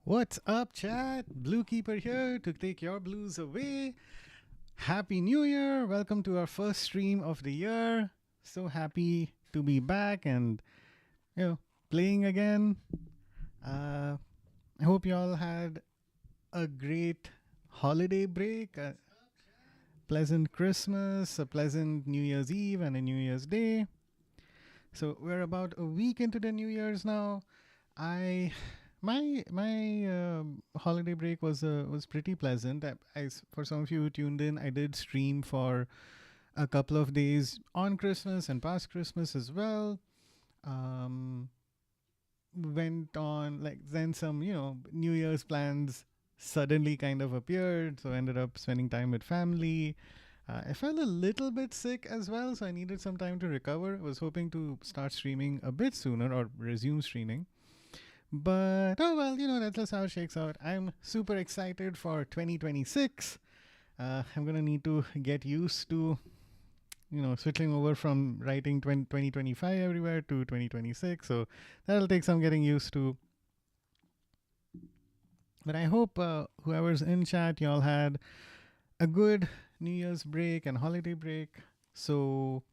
What's up, chat? Blookeeper here to take your blues away. Happy New Year! Welcome to our first stream of the year. So happy to be back and playing again. I hope you all had a great holiday break, a pleasant Christmas, a pleasant New Year's Eve, and a New Year's Day. So we're about a week into the New Year's now. I my holiday break was pretty pleasant. For some of you who tuned in, I did stream for a couple of days on Christmas and past Christmas as well. Um, Went on like then some New Year's plans suddenly kind of appeared, so I ended up spending time with family. I felt a little bit sick as well, so I needed some time to recover. I was hoping to start streaming a bit sooner or resume streaming. But oh well, that's just how it shakes out. I'm super excited for 2026. I'm gonna need to get used to, switching over from writing 2025 everywhere to 2026. So that'll take some getting used to. But I hope whoever's in chat, y'all had a good New Year's break and holiday break. So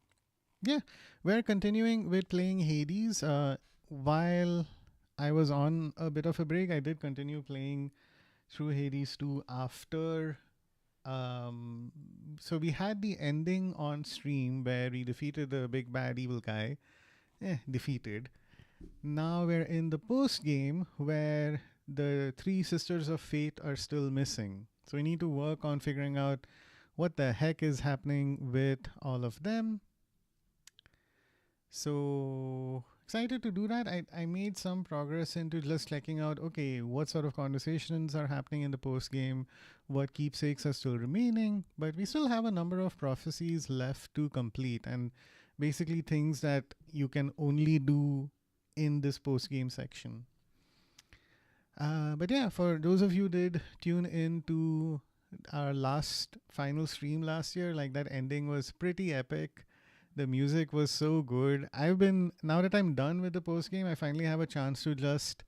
yeah, we're continuing with playing Hades. While I was on a bit of a break, I did continue playing through Hades 2 after. So we had the ending on stream where we defeated the big bad evil guy. Defeated. Now we're in the post game where the three sisters of fate are still missing. So we need to work on figuring out what the heck is happening with all of them. So excited to do that. I made some progress into just checking out, okay, what sort of conversations are happening in the post game, what keepsakes are still remaining, but we still have a number of prophecies left to complete, and basically things that you can only do in this post game section. But yeah, for those of you who did tune in to our last final stream last year, like that ending was pretty epic. The music was so good. Now that I'm done with the post game, I finally have a chance to just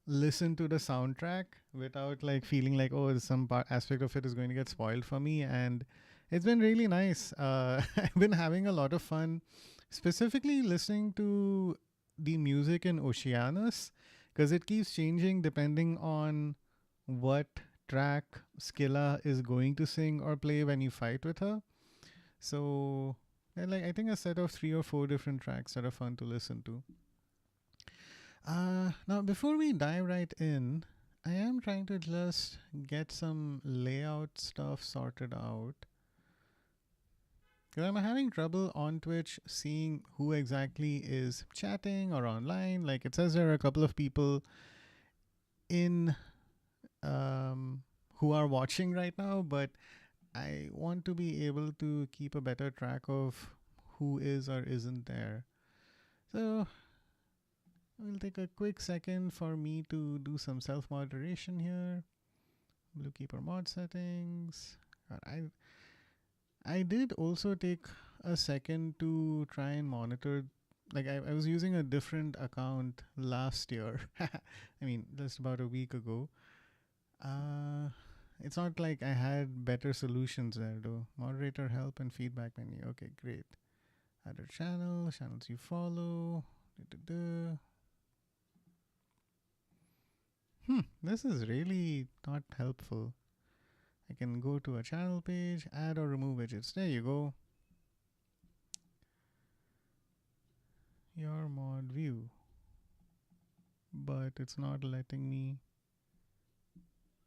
listen to the soundtrack without like feeling like, oh, some aspect of it is going to get spoiled for me. And it's been really nice. I've been having a lot of fun, specifically listening to the music in Oceanus, because it keeps changing depending on what track Skilla is going to sing or play when you fight with her. So, I think a set of 3 or 4 different tracks that are fun to listen to. Now, before we dive right in, I am trying to just get some layout stuff sorted out. Because I'm having trouble on Twitch seeing who exactly is chatting or online. Like, it says there are a couple of people in who are watching right now, but I want to be able to keep a better track of who is or isn't there. So we'll take a quick second for me to do some self-moderation here. Blookeeper mod settings. I did also take a second to try and monitor. Like I was using a different account last year. I mean, just about a week ago. It's not like I had better solutions there though. Moderator help and feedback menu. Okay, great. Other channels you follow. This is really not helpful. I can go to a channel page, add or remove widgets. There you go. Your mod view. But it's not letting me.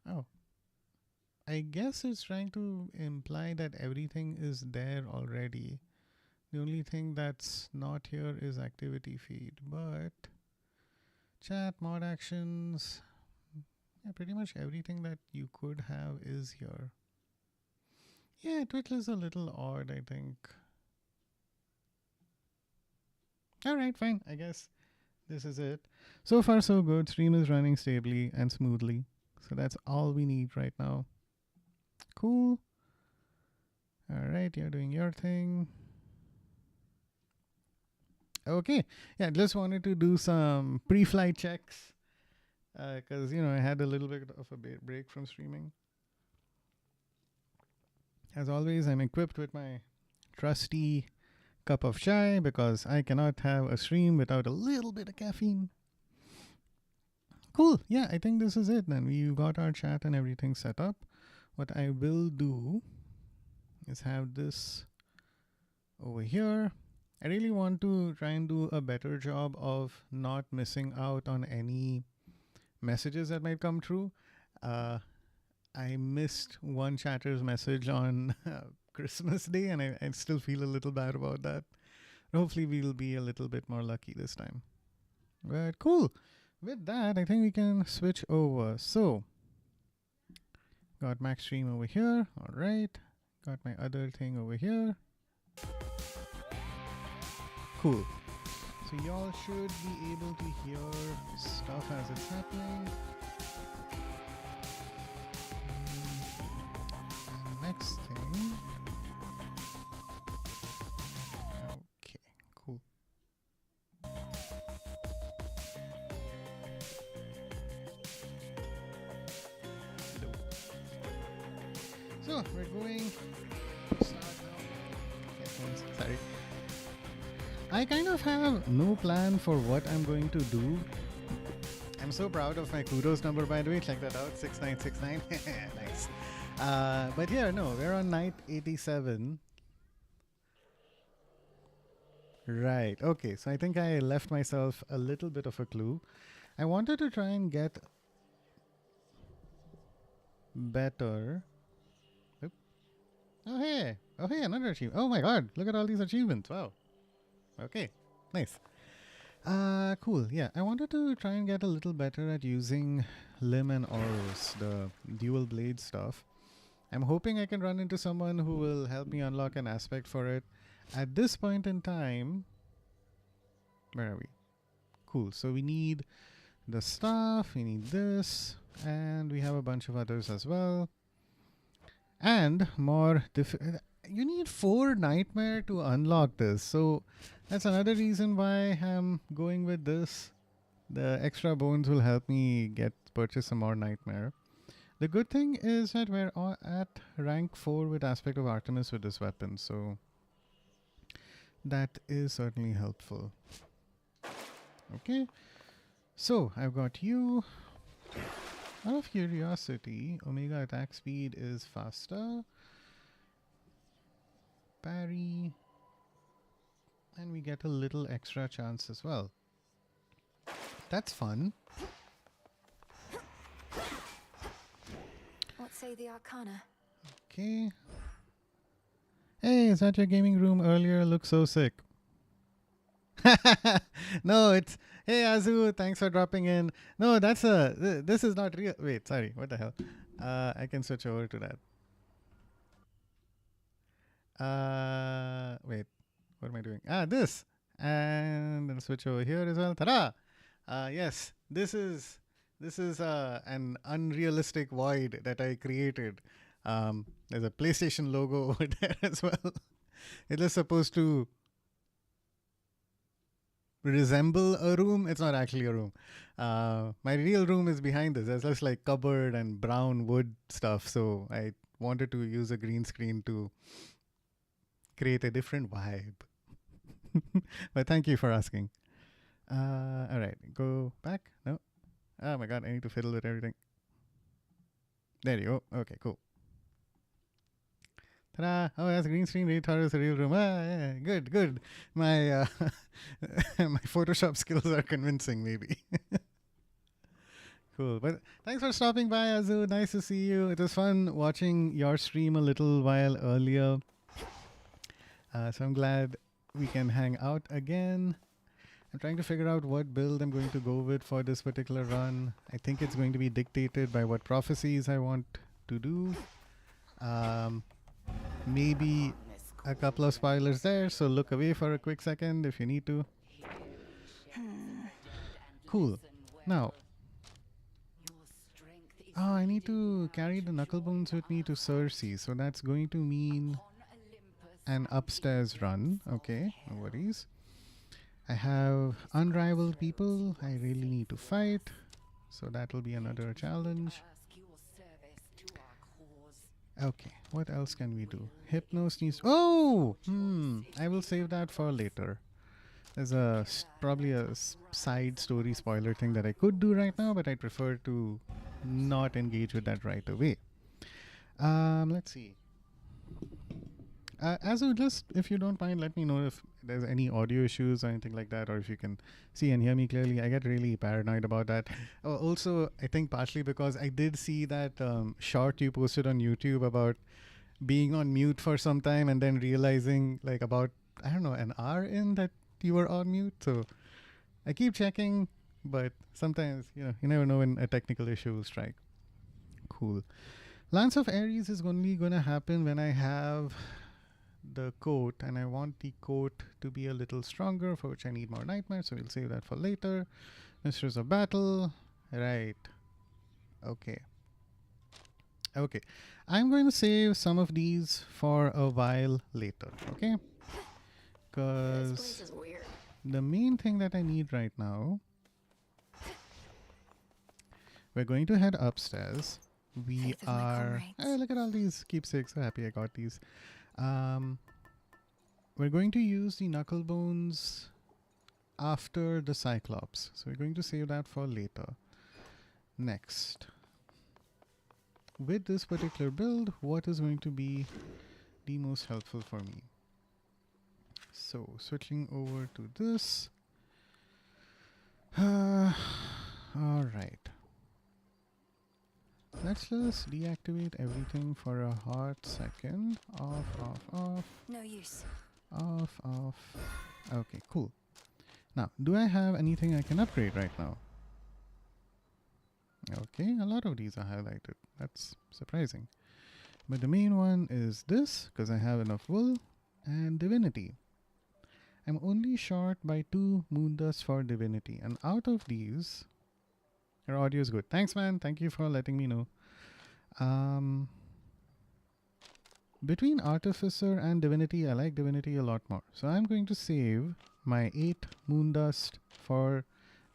Oh. I guess it's trying to imply that everything is there already. The only thing that's not here is activity feed, but chat, mod actions, yeah, pretty much everything that you could have is here. Yeah, Twitch is a little odd, I think. Alright, fine, I guess this is it. So far so good, stream is running stably and smoothly. So that's all we need right now. Cool. Alright, you're doing your thing. Okay, yeah, just wanted to do some pre-flight checks because you know I had a little bit of a break from streaming. As always, I'm equipped with my trusty cup of chai because I cannot have a stream without a little bit of caffeine. Cool. Yeah, I think this is it then. We've got our chat and everything set up. What I will do is have this over here. I really want to try and do a better job of not missing out on any messages that might come through. I missed one chatter's message on Christmas Day, and I still feel a little bad about that. Hopefully, we'll be a little bit more lucky this time. But cool. With that, I think we can switch over. So, got Max Stream over here. All right. Got my other thing over here. Cool. So y'all should be able to hear stuff as it's happening. Next thing. Okay, cool. So we're going to start now. Headphones, sorry. I kind of have no plan for what I'm going to do. I'm so proud of my kudos number, by the way. Check that out, 6969. Nice. But yeah, no, we're on night 87. Right. Okay. So I think I left myself a little bit of a clue. I wanted to try and get better. Oop. Oh, hey. Oh, hey, another achievement. Oh, my God. Look at all these achievements. Wow. Okay. Nice. Cool. Yeah. I wanted to try and get a little better at using limb and auros, the dual blade stuff. I'm hoping I can run into someone who will help me unlock an aspect for it. At this point in time, where are we? Cool. So we need the staff, we need this, and we have a bunch of others as well. And more you need 4 nightmare to unlock this. So that's another reason why I'm going with this. The extra bones will help me purchase some more nightmare. The good thing is that we're at rank 4 with Aspect of Artemis with this weapon, so that is certainly helpful. Okay, so I've got you. Out of curiosity, Omega attack speed is faster. Parry. And we get a little extra chance as well. That's fun. What say the Arcana? Okay. Hey, is that your gaming room earlier? Looks so sick. No, it's... Hey, Azu, thanks for dropping in. No, that's this is not real. Wait, sorry. What the hell? I can switch over to that. Wait. What am I doing? This. And then switch over here as well. Ta-da! Yes, this is an unrealistic void that I created. There's a PlayStation logo over there as well. It is supposed to resemble a room. It's not actually a room. My real room is behind this. There's just like cupboard and brown wood stuff. So I wanted to use a green screen to create a different vibe. But thank you for asking. All right, go back. No. Oh my God, I need to fiddle with everything. There you go. Okay, cool. Ta-da! Oh, that's a green screen. Really thought it was a real room. Yeah, good, good. My my Photoshop skills are convincing, maybe. Cool. But thanks for stopping by, Azu. Nice to see you. It was fun watching your stream a little while earlier. So I'm glad we can hang out again. I'm trying to figure out what build I'm going to go with for this particular run. I think it's going to be dictated by what prophecies I want to do. Maybe a couple of spoilers there, so look away for a quick second if you need to. Cool. Now, I need to carry the knuckle bones with me to Cersei, so that's going to mean an upstairs run. Okay, no worries. I have unrivaled people I really need to fight. So that will be another challenge. Okay, what else can we do? Hypnos needs... Oh! I will save that for later. There's probably a side story spoiler thing that I could do right now, but I prefer to not engage with that right away. Let's see. As of just, if you don't mind, let me know if there's any audio issues or anything like that, or if you can see and hear me clearly. I get really paranoid about that. Also, I think partially because I did see that short you posted on YouTube about being on mute for some time and then realizing like about, I don't know, an hour in that you were on mute. So I keep checking, but sometimes, you never know when a technical issue will strike. Cool. Lance of Aries is only going to happen when I have the coat, and I want the coat to be a little stronger, for which I need more nightmares, so we'll save that for later. Mistress of Battle. Right. Okay. I'm going to save some of these for a while later, okay? Because the main thing that I need right now, we're going to head upstairs. We are... look at all these keepsakes. So happy I got these. We're going to use the knuckle bones after the Cyclops. So we're going to save that for later. Next. With this particular build, what is going to be the most helpful for me? So switching over to this. Alright. Let's just deactivate everything for a hot second. Off. No use. Off. Okay, cool. Now, do I have anything I can upgrade right now? Okay, a lot of these are highlighted. That's surprising. But the main one is this, because I have enough wool, and divinity. I'm only short by 2 moon dust for divinity. And out of these, your audio is good. Thanks, man. Thank you for letting me know. Between artificer and divinity, I like divinity a lot more. So I'm going to save my 8 moon dust for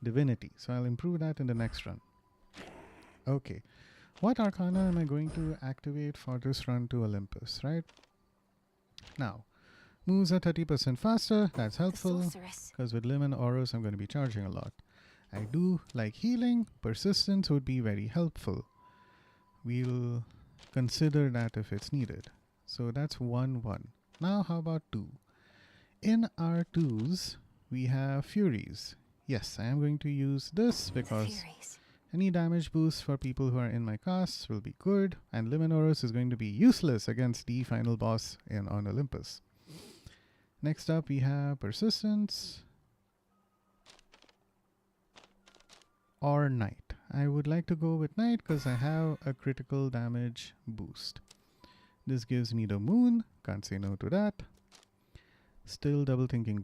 divinity. So I'll improve that in the next run. Okay. What arcana am I going to activate for this run to Olympus, right? Now, moves are 30% faster. That's helpful, because with Lim and Oros, I'm going to be charging a lot. I do like healing. Persistence would be very helpful. We'll consider that if it's needed. So that's 1/1. Now how about 2? In our 2s, we have Furies. Yes, I am going to use this because any damage boost for people who are in my casts will be good, and Lim and Oros is going to be useless against the final boss on Olympus. Next up, we have Persistence or Night. I would like to go with Night because I have a critical damage boost. This gives me the moon. Can't say no to that. Still double thinking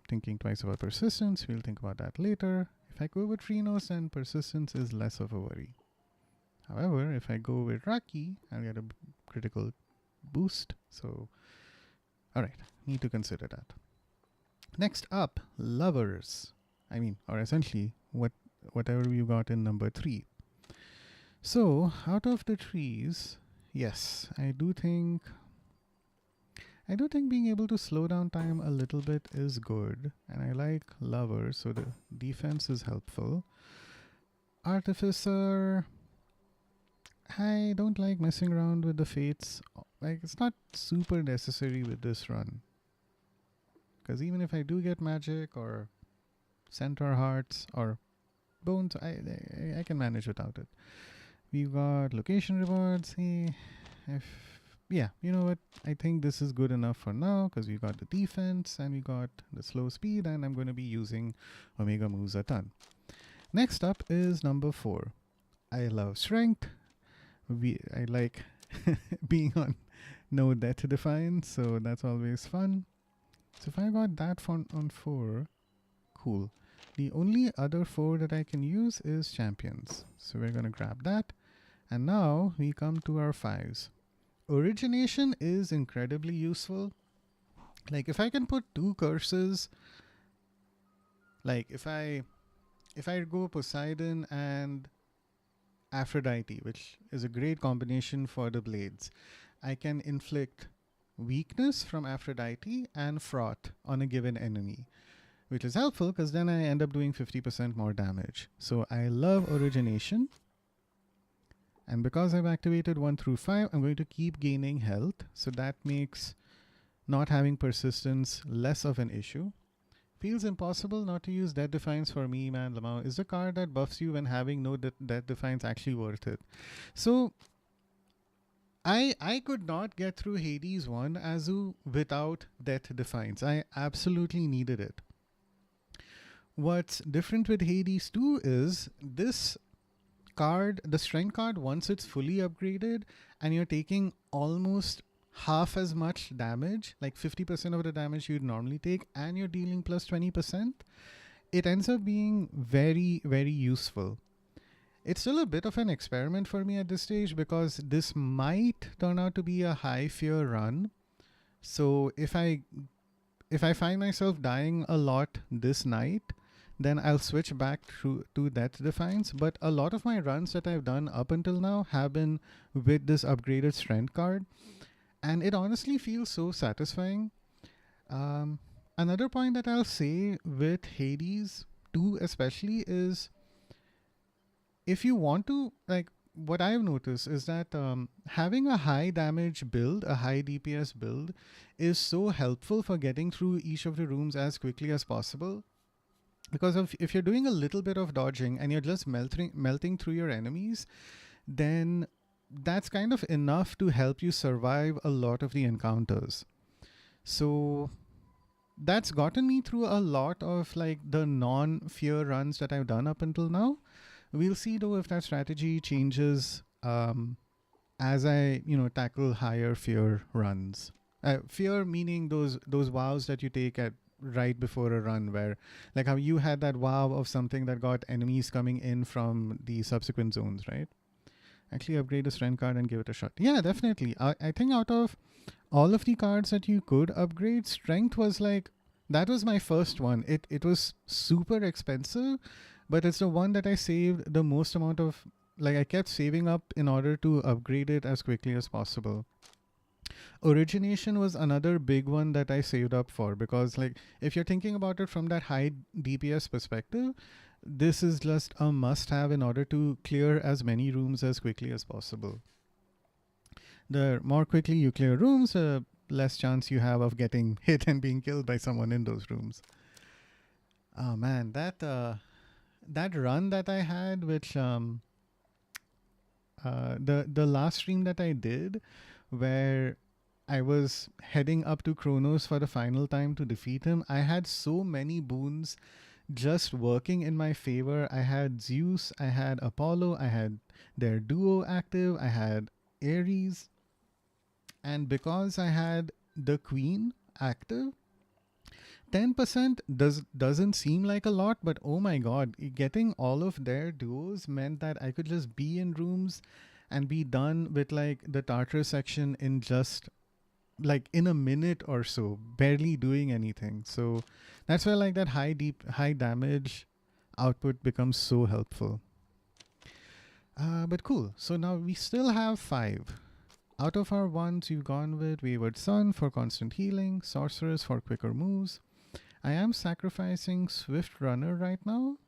thinking twice about Persistence. We'll think about that later. If I go with Chronos, then Persistence is less of a worry. However, if I go with Raki, I'll get a critical boost. So, alright, need to consider that. Next up, Lovers. Or essentially, whatever you got in number 3. So, out of the trees, yes, I do think being able to slow down time a little bit is good, and I like Lovers, so the defense is helpful. Artificer, I don't like messing around with the fates. It's not super necessary with this run, because even if I do get magic or centaur hearts or bones, I can manage without it. We've got location rewards. Yeah, you know what? I think this is good enough for now, because we got the defense and we got the slow speed, and I'm going to be using Omega moves a ton. Next up is number 4. I love strength. I like being on no death defiance, so that's always fun. So if I got that on 4, cool. The only other 4 that I can use is champions. So we're going to grab that. And now we come to our 5s. Origination is incredibly useful. Like if I can put 2 curses, like if if I go Poseidon and Aphrodite, which is a great combination for the blades, I can inflict weakness from Aphrodite and froth on a given enemy, which is helpful because then I end up doing 50% more damage. So I love origination. And because I've activated 1 through 5, I'm going to keep gaining health. So that makes not having persistence less of an issue. Feels impossible not to use Death Defiance for me, man. Lamau, is the card that buffs you when having no Death Defiance actually worth it? So I could not get through Hades 1 Azu without Death Defiance. I absolutely needed it. What's different with Hades 2 is this card, the strength card, once it's fully upgraded and you're taking almost half as much damage, like 50% of the damage you'd normally take, and you're dealing plus 20%, it ends up being very, very useful. It's still a bit of an experiment for me at this stage because this might turn out to be a high fear run. So if I find myself dying a lot this night, then I'll switch back to Death Defiance. But a lot of my runs that I've done up until now have been with this upgraded strength card. And it honestly feels so satisfying. Another point that I'll say with Hades 2 especially is, if you want to, like, what I've noticed is that having a high damage build, a high DPS build, is so helpful for getting through each of the rooms as quickly as possible. Because if you're doing a little bit of dodging and you're just melting through your enemies, then that's kind of enough to help you survive a lot of the encounters. So that's gotten me through a lot of like the non-fear runs that I've done up until now. We'll see though if that strategy changes as I tackle higher fear runs. Fear meaning those vows that you take at right before a run, where like how you had that wow of something that got enemies coming in from the subsequent zones, right? Actually upgrade the strength card and give it a shot. Yeah, definitely. I think out of all of the cards that you could upgrade, strength was like, that was my first one. It was super expensive, but it's the one that I saved the most amount of, like I kept saving up in order to upgrade it as quickly as possible. Origination was another big one that I saved up for, because like if you're thinking about it from that high DPS perspective, this is just a must have in order to clear as many rooms as quickly as possible. The more quickly you clear rooms, the less chance you have of getting hit and being killed by someone in those rooms. Oh man, that run that I had, which the last stream that I did, where I was heading up to Chronos for the final time to defeat him, I had so many boons just working in my favor. I had Zeus, I had Apollo, I had their duo active, I had Ares, and because I had the Queen active, 10% doesn't seem like a lot, but oh my god, getting all of their duos meant that I could just be in rooms and be done with like the Tartarus section in just like in a minute or so, barely doing anything. So that's where like that high damage output becomes so helpful. But cool. So now we still have 5. Out of our ones, you've gone with Wayward Sun for constant healing, Sorceress for quicker moves. I am sacrificing Swift Runner right now.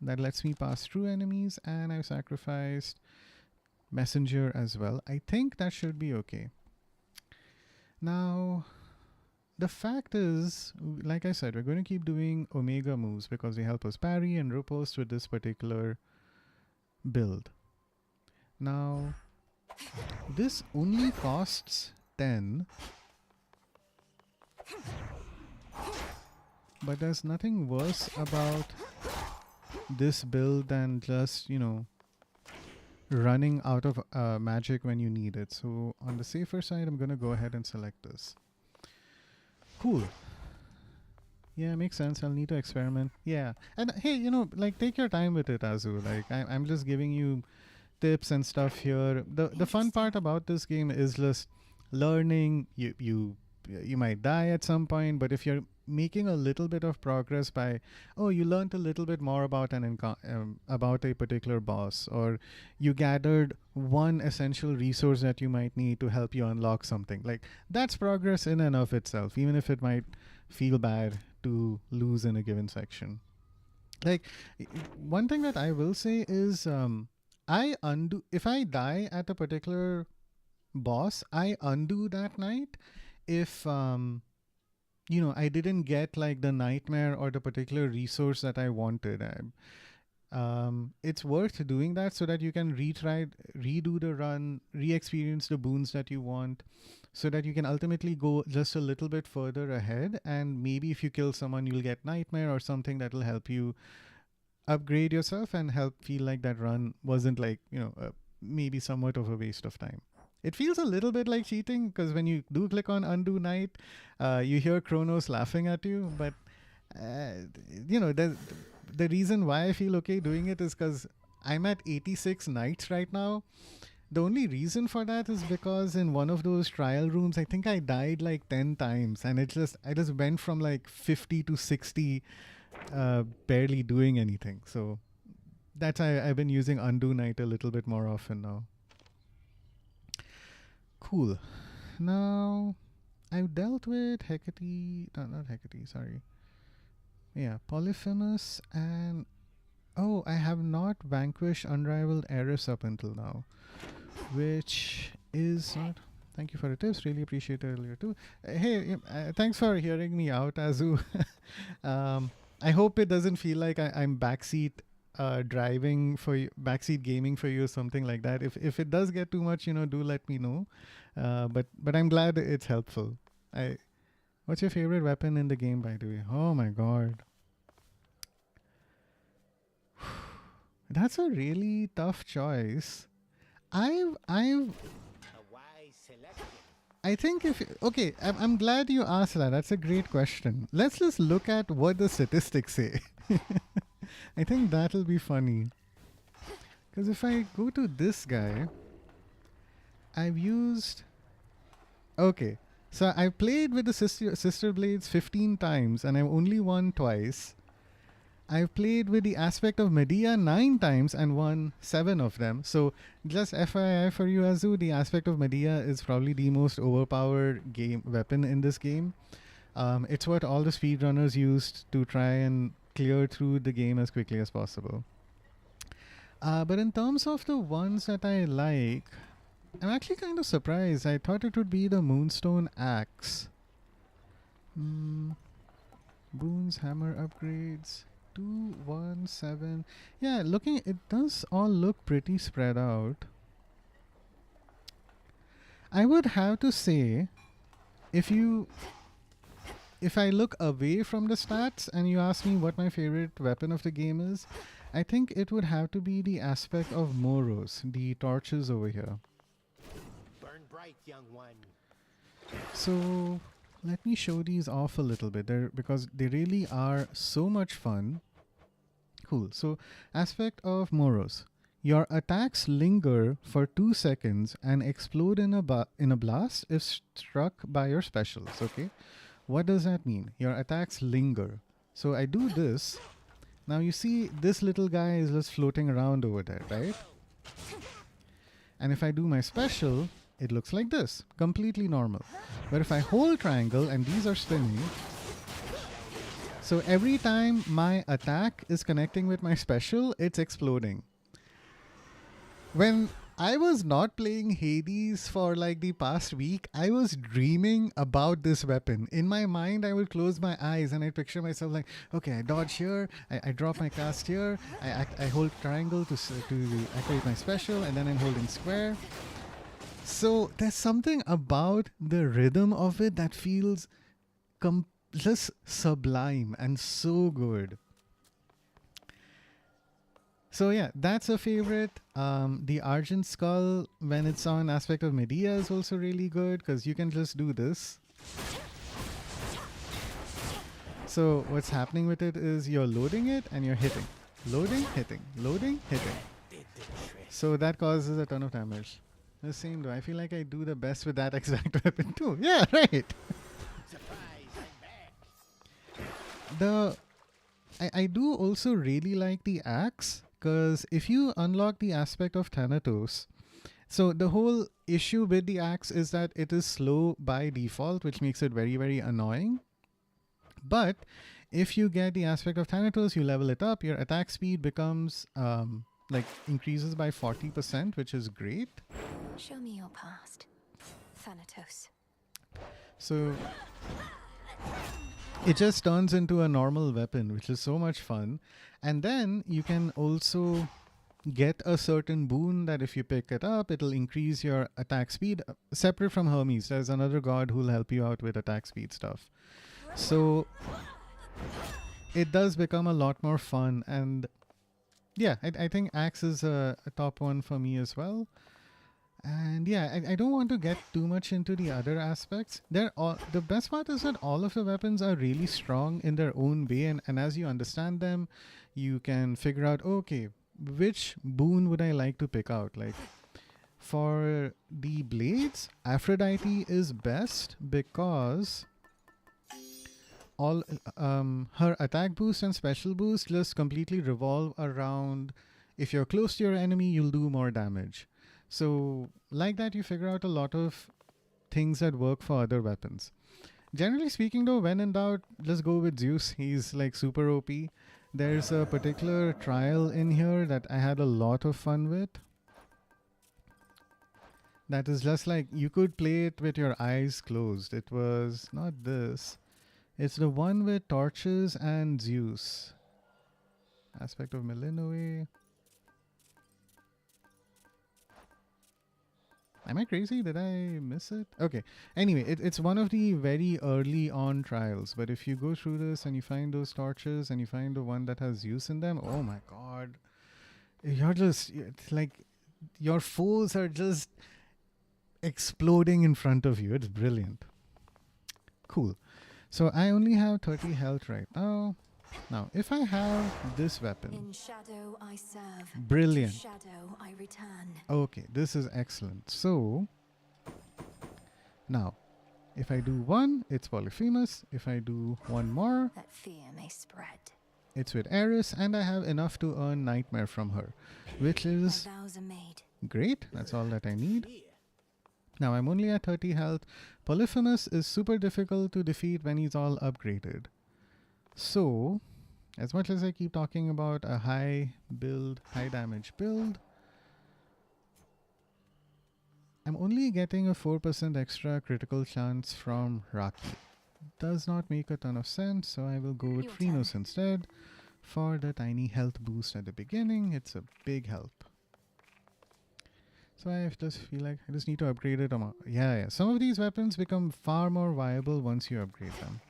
That lets me pass through enemies, and I've sacrificed Messenger as well. I think that should be okay. Now, the fact is, like I said, we're going to keep doing Omega moves because they help us parry and riposte with this particular build. Now, this only costs 10, but there's nothing worse about this build than just, running out of magic when you need it. So on the safer side, I'm going to go ahead and select this. Cool. Yeah, makes sense. I'll need to experiment. Yeah. And hey, like take your time with it, Azu. Like I'm just giving you tips and stuff here. The fun part about this game is just learning. You you might die at some point, but if you're making a little bit of progress by, oh, you learned a little bit more about about a particular boss, or you gathered one essential resource that you might need to help you unlock something, like that's progress in and of itself, even if it might feel bad to lose in a given section. Like, one thing that I will say is, I undo if I die at a particular boss, I undo that night if I didn't get like the nightmare or the particular resource that I wanted. It's worth doing that so that you can redo the run, re-experience the boons that you want, so that you can ultimately go just a little bit further ahead. And maybe if you kill someone, you'll get nightmare or something that will help you upgrade yourself and help feel like that run wasn't like, maybe somewhat of a waste of time. It feels a little bit like cheating because when you do click on undo night, you hear Chronos laughing at you. But, the reason why I feel okay doing it is because I'm at 86 nights right now. The only reason for that is because in one of those trial rooms, I think I died like 10 times, and I just went from like 50 to 60, barely doing anything. So that's why I've been using undo night a little bit more often now. Cool. Now, I've dealt with Hecate, not Hecate, sorry. Yeah, Polyphemus, and I have not vanquished Unrivaled Heiress up until now, which is not. Thank you for the tips. Really appreciate it earlier too. Hey, thanks for hearing me out, Azu. I hope it doesn't feel like I'm backseat driving for you, backseat gaming for you, or something like that. If it does get too much, do let me know. But I'm glad it's helpful. What's your favorite weapon in the game, by the way? Oh my god. That's a really tough choice. I think I'm glad you asked that. That's a great question. Let's just look at what the statistics say. I think that'll be funny. Because if I go to this guy, I've used. Okay, so I played with the sister blades 15 times and I've only won twice. I've played with the aspect of Medea 9 times and won 7 of them. So just FYI for you, Azu, the aspect of Medea is probably the most overpowered weapon in this game. It's what all the speedrunners used to try and clear through the game as quickly as possible. But in terms of the ones that I like, I'm actually kind of surprised. I thought it would be the Moonstone Axe. Boons, hammer upgrades. 2, 1, 7. Yeah, it does all look pretty spread out. I would have to say, if I look away from the stats and you ask me what my favorite weapon of the game is, I think it would have to be the aspect of Moros, the torches over here. Burn bright, young one. So let me show these off a little bit there because they really are so much fun. Cool. So aspect of Moros. Your attacks linger for 2 seconds and explode in a blast if struck by your specials. Okay. What does that mean? Your attacks linger. So I do this. Now you see this little guy is just floating around over there, right? And if I do my special, it looks like this. Completely normal. But if I hold triangle and these are spinning, so every time my attack is connecting with my special, it's exploding. When I was not playing Hades for like the past week, I was dreaming about this weapon. In my mind, I would close my eyes and I picture myself like, okay, I dodge here, I drop my cast here, I hold triangle to activate my special, and then I'm holding square. So there's something about the rhythm of it that feels just sublime and so good. So yeah, that's a favorite. The Argent Skull, when it's on aspect of Medea, is also really good because you can just do this. So what's happening with it is you're loading it and you're hitting. Loading, hitting, loading, hitting. So that causes a ton of damage. The same though. I feel like I do the best with that exact weapon too. Yeah, right. the I do also really like the axe, because if you unlock the aspect of Thanatos, so the whole issue with the axe is that it is slow by default, which makes it very, very annoying. But if you get the aspect of Thanatos, you level it up, your attack speed becomes like increases by 40%, which is great. Show me your past, Thanatos. So it just turns into a normal weapon, which is so much fun. And then you can also get a certain boon that if you pick it up, it'll increase your attack speed. Separate from Hermes, there's another god who'll help you out with attack speed stuff. So it does become a lot more fun. And yeah, I think Axe is a top one for me as well. And yeah, I don't want to get too much into the other aspects. The best part is that all of the weapons are really strong in their own way, and as you understand them, you can figure out, okay, which boon would I like to pick out? Like for the blades, Aphrodite is best because all her attack boost and special boost just completely revolve around if you're close to your enemy, you'll do more damage. So like that, you figure out a lot of things that work for other weapons. Generally speaking though, when in doubt, just go with Zeus. He's like super OP. There's a particular trial in here that I had a lot of fun with. That is just like, you could play it with your eyes closed. It was not this. It's the one with torches and Zeus. Aspect of Milinoe. Am I crazy? Did I miss it? Okay. Anyway, it's one of the very early on trials. But if you go through this and you find those torches and you find the one that has Zeus in them, oh my god. You're just, it's like, your foes are just exploding in front of you. It's brilliant. Cool. So I only have 30 health right now. Now, if I have this weapon. In shadow I serve. Brilliant. To shadow I return. Okay, this is excellent. So, now, if I do one, it's Polyphemus. If I do one more, that fear may spread. It's with Eris, and I have enough to earn Nightmare from her, which is My vows are made. great. That's all that I need. Now, I'm only at 30 health. Polyphemus is super difficult to defeat when he's all upgraded. So, as much as I keep talking about a high build, high damage build, I'm only getting a 4% extra critical chance from Raki. Does not make a ton of sense, so I will go with Chronos instead for the tiny health boost at the beginning. It's a big help. So I just feel like I just need to upgrade it. Yeah. Some of these weapons become far more viable once you upgrade them.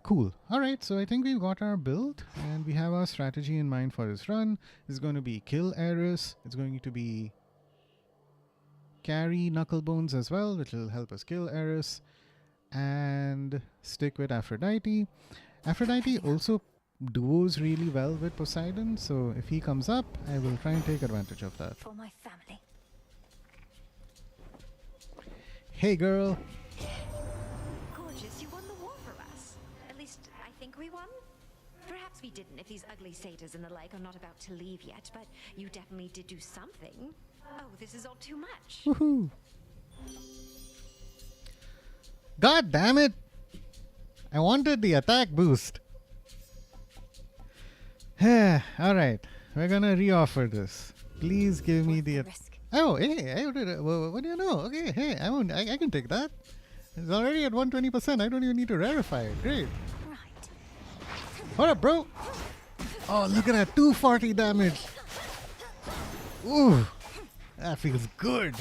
Cool. Alright, so I think we've got our build and we have our strategy in mind for this run. It's going to be kill Eris. It's going to be carry Knucklebones as well, which will help us kill Eris. And stick with Aphrodite. Aphrodite also duos really well with Poseidon, so if he comes up, I will try and take advantage of that. For my family. Hey girl! Gorgeous, you won the war for us. At least, I think we won. Perhaps we didn't if these ugly satyrs and the like are not about to leave yet, but you definitely did do something. Oh, this is all too much. Woohoo! God damn it! I wanted the attack boost. Alright, we're gonna reoffer this. Please give me the... risk. Oh, hey, what do you know? Okay, hey, I can take that. It's already at 120%. I don't even need to rarefy it. Great. Right. What up, bro? Oh, look at that. 240 damage. Ooh, that feels good.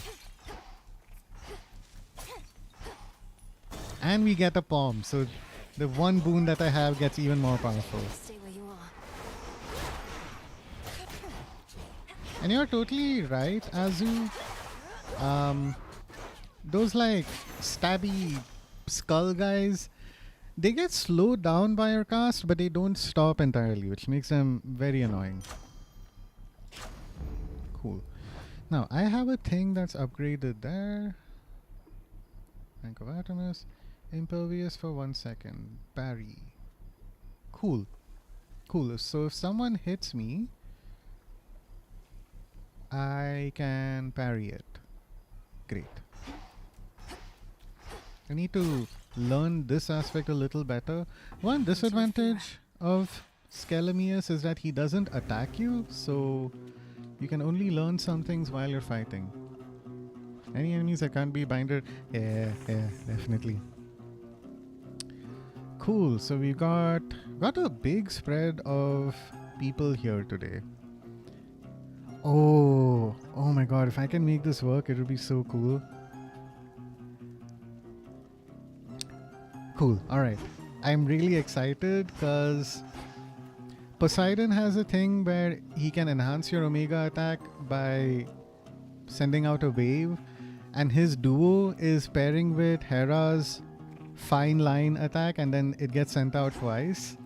And we get a palm, so the one boon that I have gets even more powerful. Stay where you are. And you're totally right, Azu. Those like stabby skull guys, they get slowed down by your cast, but they don't stop entirely, which makes them very annoying. Cool. Now, I have a thing that's upgraded there. Rank of Atomus. Impervious for 1 second. Barry. Cool. Cool. So if someone hits me, I can parry it. Great. I need to learn this aspect a little better. One disadvantage of Skelemius is that he doesn't attack you, so you can only learn some things while you're fighting. Any enemies that can't be binded? Yeah, definitely. Cool, so we got a big spread of people here today. Oh my god, if I can make this work, it would be so cool. Cool, alright. I'm really excited because Poseidon has a thing where he can enhance your Omega attack by sending out a wave, and his duo is pairing with Hera's fine line attack, and then it gets sent out twice.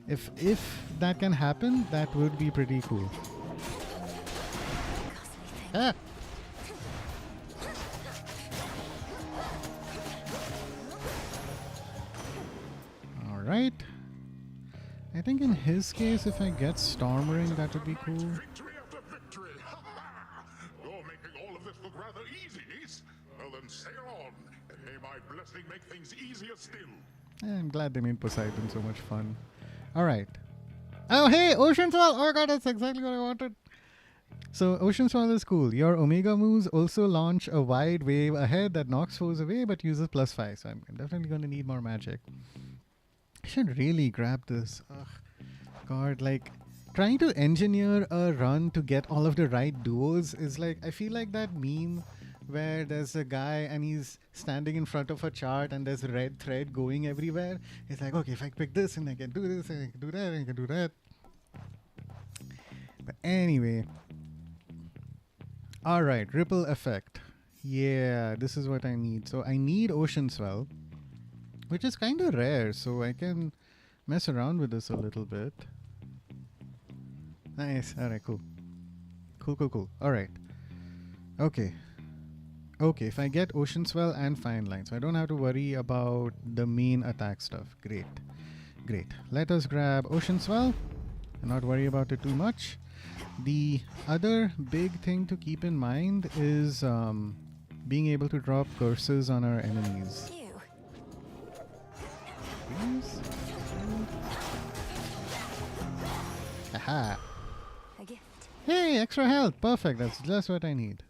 If that can happen, that would be pretty cool. Ah. All right. I think in his case, if I get Storm Ring, that would be cool. Victory after victory! You're making all of this look rather easy, niece. Well then sail on, and may my blessing make things easier still. I'm glad they made Poseidon so much fun. Alright. Oh hey, Ocean Swell! Oh god, that's exactly what I wanted. So Ocean Swell is cool. Your Omega moves also launch a wide wave ahead that knocks foes away but uses +5. So I'm definitely going to need more magic. I should really grab this. Ugh. God, like trying to engineer a run to get all of the right duos is like, I feel like that meme where there's a guy and he's standing in front of a chart and there's a red thread going everywhere. It's like, okay, if I pick this and I can do this and I can do that and I can do that. But anyway. Alright, ripple effect. Yeah, this is what I need. So I need Ocean Swell, which is kind of rare, so I can mess around with this a little bit. Nice. Alright, cool. Cool. Alright. Okay. Okay, if I get Ocean Swell and Fine Line, so I don't have to worry about the main attack stuff. Great. Let us grab Ocean Swell and not worry about it too much. The other big thing to keep in mind is being able to drop curses on our enemies. You. Please? Aha! A gift. Hey, extra health! Perfect, that's just what I need.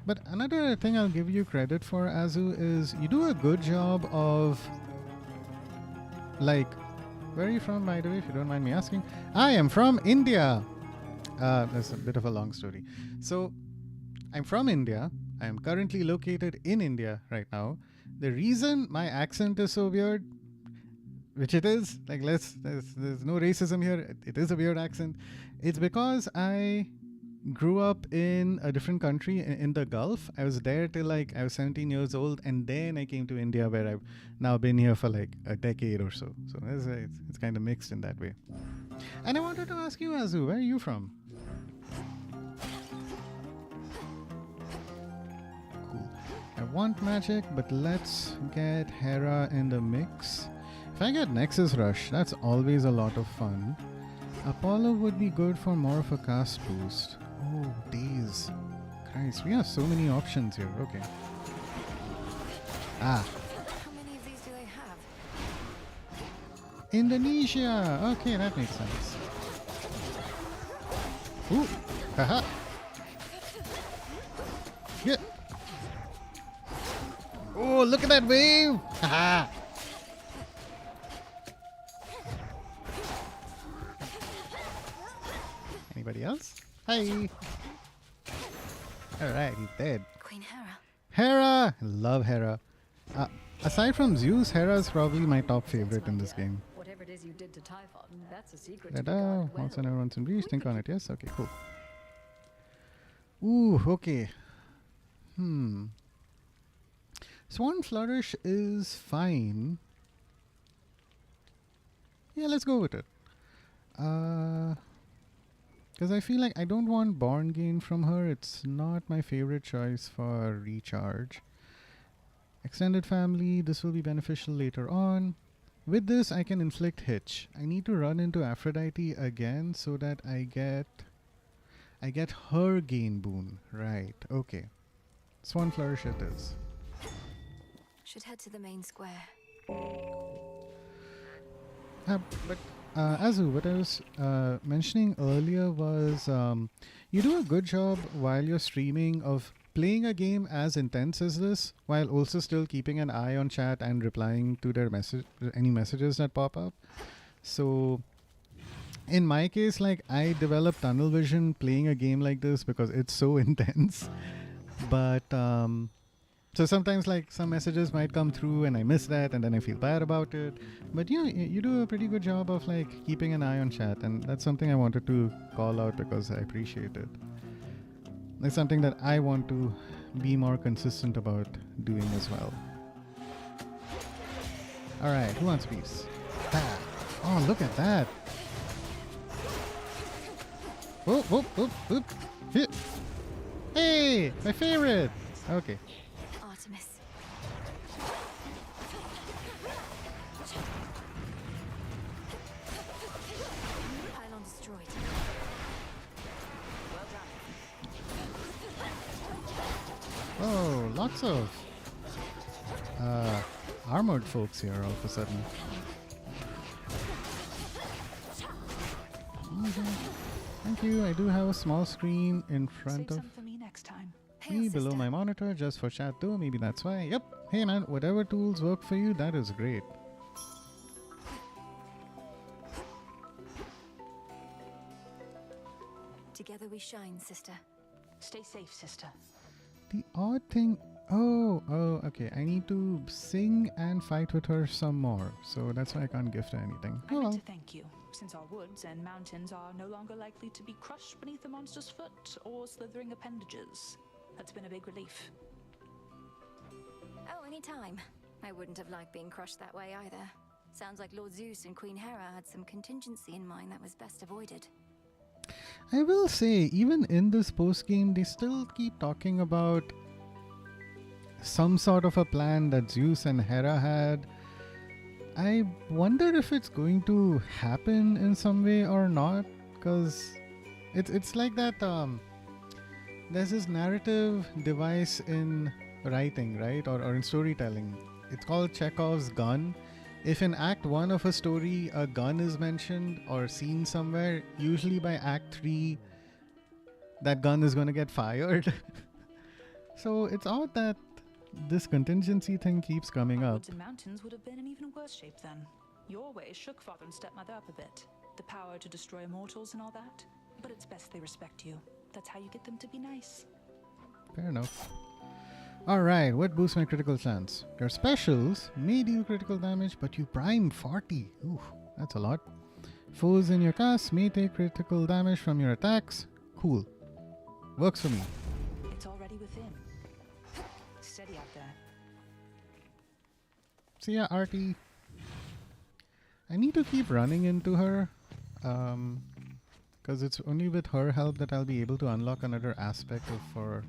But another thing I'll give you credit for, Azu, is you do a good job of, like, where are you from, by the way, if you don't mind me asking? I am from India! That's a bit of a long story. So, I'm from India. I am currently located in India right now. The reason my accent is so weird, which it is, like, there's no racism here, it is a weird accent. It's because I grew up in a different country in the Gulf. I was there till like I was 17 years old, and then I came to India, where I've now been here for like a decade or so. So it's kind of mixed in that way. And I wanted to ask you, Azu, where are you from? Cool. I want magic, but let's get Hera in the mix. If I get Nexus Rush, that's always a lot of fun. Apollo would be good for more of a cast boost. Oh, days. Christ, we have so many options here. Okay. Ah. How many of these do they have? Indonesia! Okay, that makes sense. Ooh! Haha! Yeah! Oh, look at that wave! Haha! Anybody else? Hi! Alright, he's dead. Queen Hera. Hera! I love Hera. Aside from Zeus, Hera is probably my top favorite in this game. Whatever it is you did to Typhon, that's a secret. Ta-da! Also never once in Breach. Think on it, yes? Okay, cool. Ooh, okay. Swan Flourish is fine. Yeah, let's go with it. Because I feel like I don't want Born Gain from her. It's not my favorite choice for recharge. Extended family, this will be beneficial later on. With this, I can inflict hitch. I need to run into Aphrodite again so that I get her gain boon. Right, okay. Swan Flourish it is. Should head to the main square. But Azu, what I was mentioning earlier was you do a good job while you're streaming of playing a game as intense as this while also still keeping an eye on chat and replying to their any messages that pop up. So in my case, like, I developed tunnel vision playing a game like this because it's so intense. But so sometimes, like, some messages might come through and I miss that and then I feel bad about it. But yeah, you do a pretty good job of, like, keeping an eye on chat, and that's something I wanted to call out because I appreciate it. It's something that I want to be more consistent about doing as well. Alright, who wants peace? Ah. Oh, look at that. Whoop, whoop, whoop, whoop. Hit. Hey, my favorite. Okay. Artemis. Pylon destroyed. Oh, lots of armored folks here all of a sudden. Thank you. I do have a small screen in front of for me next time. Hail, me below sister. my monitor just for chat though. Maybe that's why. Yep. Hey man, whatever tools work for you, that is great. Together we shine, sister. Stay safe, sister. The odd thing. Oh, okay. I need to sing and fight with her some more. So that's why I can't gift her anything. I Oh meant well. to thank you, since our woods and mountains are no longer likely to be crushed beneath the monster's foot or slithering appendages. That's been a big relief. Oh, anytime. I wouldn't have liked being crushed that way either. Sounds like Lord Zeus and Queen Hera had some contingency in mind that was best avoided. I will say, even in this post game, they still keep talking about some sort of a plan that Zeus and Hera had. I wonder if it's going to happen in some way or not, because it's like that. There's this narrative device in writing, right, or in storytelling. It's called Chekhov's gun. If in Act 1 of a story a gun is mentioned or seen somewhere, usually by Act 3 that gun is going to get fired. So it's odd that this contingency thing keeps coming Our up. woods and mountains would have been in even worse shape then. Your ways shook father and stepmother up a bit. The power to destroy mortals and all that. But it's best they respect you. That's how you get them to be nice. Fair enough. Alright, what boosts my critical chance? Your specials may deal critical damage, but you prime 40. Ooh, that's a lot. Foes in your cast may take critical damage from your attacks. Cool. Works for me. It's already within. Steady out there. See ya, Artie. I need to keep running into her. Because it's only with her help that I'll be able to unlock another aspect of for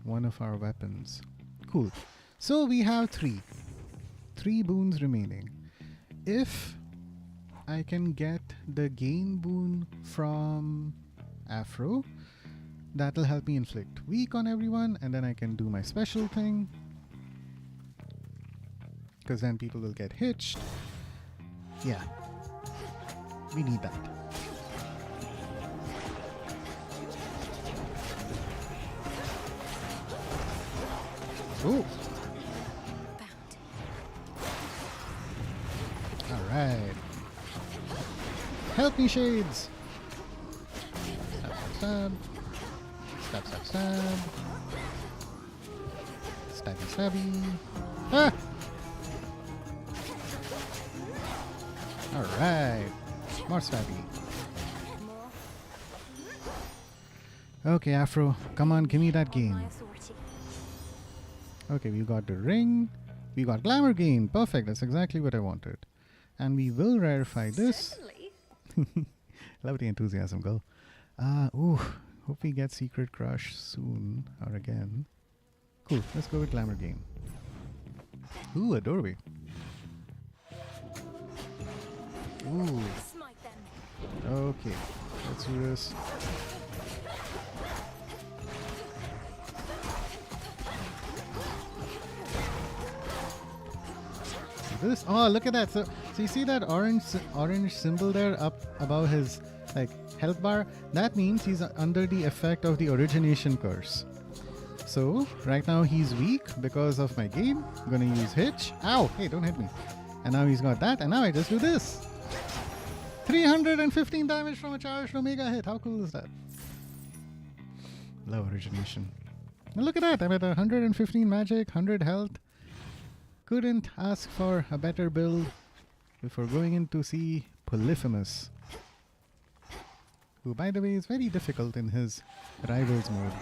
one of our weapons. Cool. So we have three boons remaining. If I can get the gain boon from Afro, that'll help me inflict weak on everyone, and then I can do my special thing, because then people will get hitched. Yeah, we need that. Ooh. Bound. Alright. Help me, Shades! Stab, stab, stab. Stab, stab, stab. Stabby, stabby. Ah! Alright. More stabby. More Okay, Afro. Come on, give me that on gain. my authority. Okay, we got the ring. We got glamour gain. Perfect. That's exactly what I wanted. And we will rarify this. Certainly. Love the enthusiasm, girl. Ooh. Hope we get Secret Crush soon or again. Cool. Let's go with Glamour Game. Ooh, a doorway. Ooh. Smite them. Okay. Let's do this. This. Oh, look at that. So you see that orange symbol there up above his like health bar? That means he's under the effect of the origination curse. So right now he's weak because of my game. I'm gonna use Hitch. Ow! Hey, don't hit me. And now he's got that, and now I just do this. 315 damage from a charged Omega hit. How cool is that? Love origination. And look at that. I'm at 115 magic, 100 health. Couldn't ask for a better build before going in to see Polyphemus, who by the way is very difficult in his rivals mode.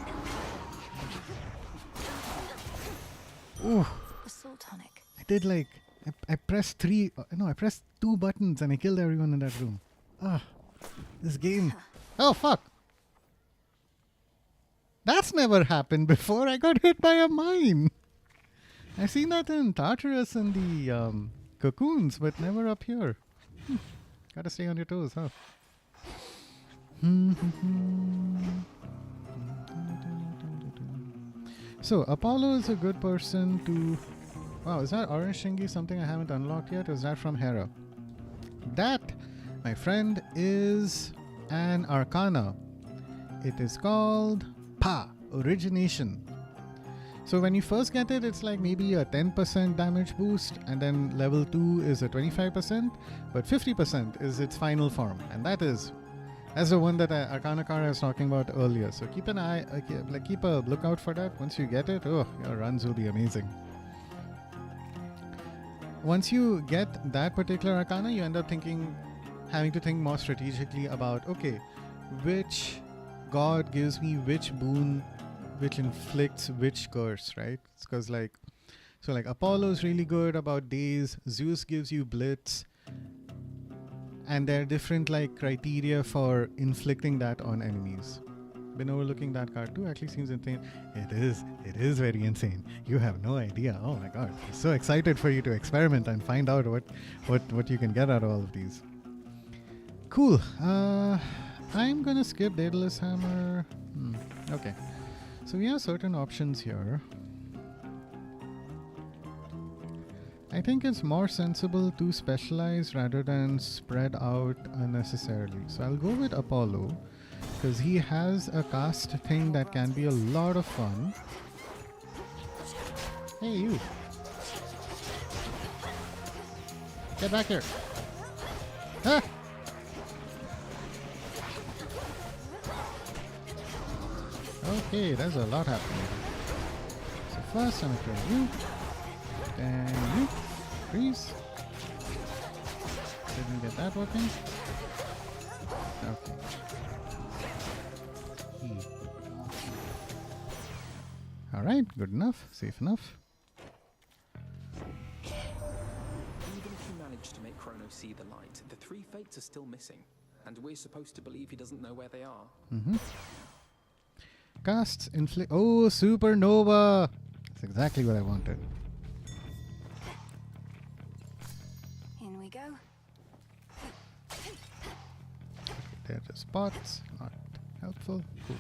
Ooh, Assault tonic. I did like I pressed I pressed 2 buttons and I killed everyone in that room. This game. Oh fuck. That's never happened before. I got hit by a mine. I've seen that in Tartarus and the cocoons, but never up here. Gotta stay on your toes, huh? So, Apollo is a good person to... Wow, is that orange thingy something I haven't unlocked yet? Or is that from Hera? That, my friend, is an Arcana. It is called Origination. So when you first get it, it's like maybe a 10% damage boost, and then level 2 is a 25%, but 50% is its final form, and that's the one that Arcana card I was talking about earlier. So keep an eye, keep a lookout for that. Once you get it, your runs will be amazing. Once you get that particular Arcana, you end up having to think more strategically about, okay, which god gives me which boon, which inflicts which curse, right? It's because like Apollo's really good about days, Zeus gives you blitz, and there are different like criteria for inflicting that on enemies. Been overlooking that card too. Actually seems insane. It is very insane. You have no idea. Oh my god, I'm so excited for you to experiment and find out what you can get out of all of these. Cool. I'm gonna skip Daedalus Hammer. Okay. So we have certain options here. I think it's more sensible to specialize rather than spread out unnecessarily. So I'll go with Apollo because he has a cast thing that can be a lot of fun. Hey you! Get back here! Ah! Okay, there's a lot happening. So first I'm gonna kill you. Then you. Freeze. Didn't get that working. Okay. Alright, good enough. Safe enough. Even if you manage to make Chronos see the light, the 3 fates are still missing. And we're supposed to believe he doesn't know where they are. Casts inflict. Oh, supernova! That's exactly what I wanted. In we go. There are the spots. Not helpful. Cool.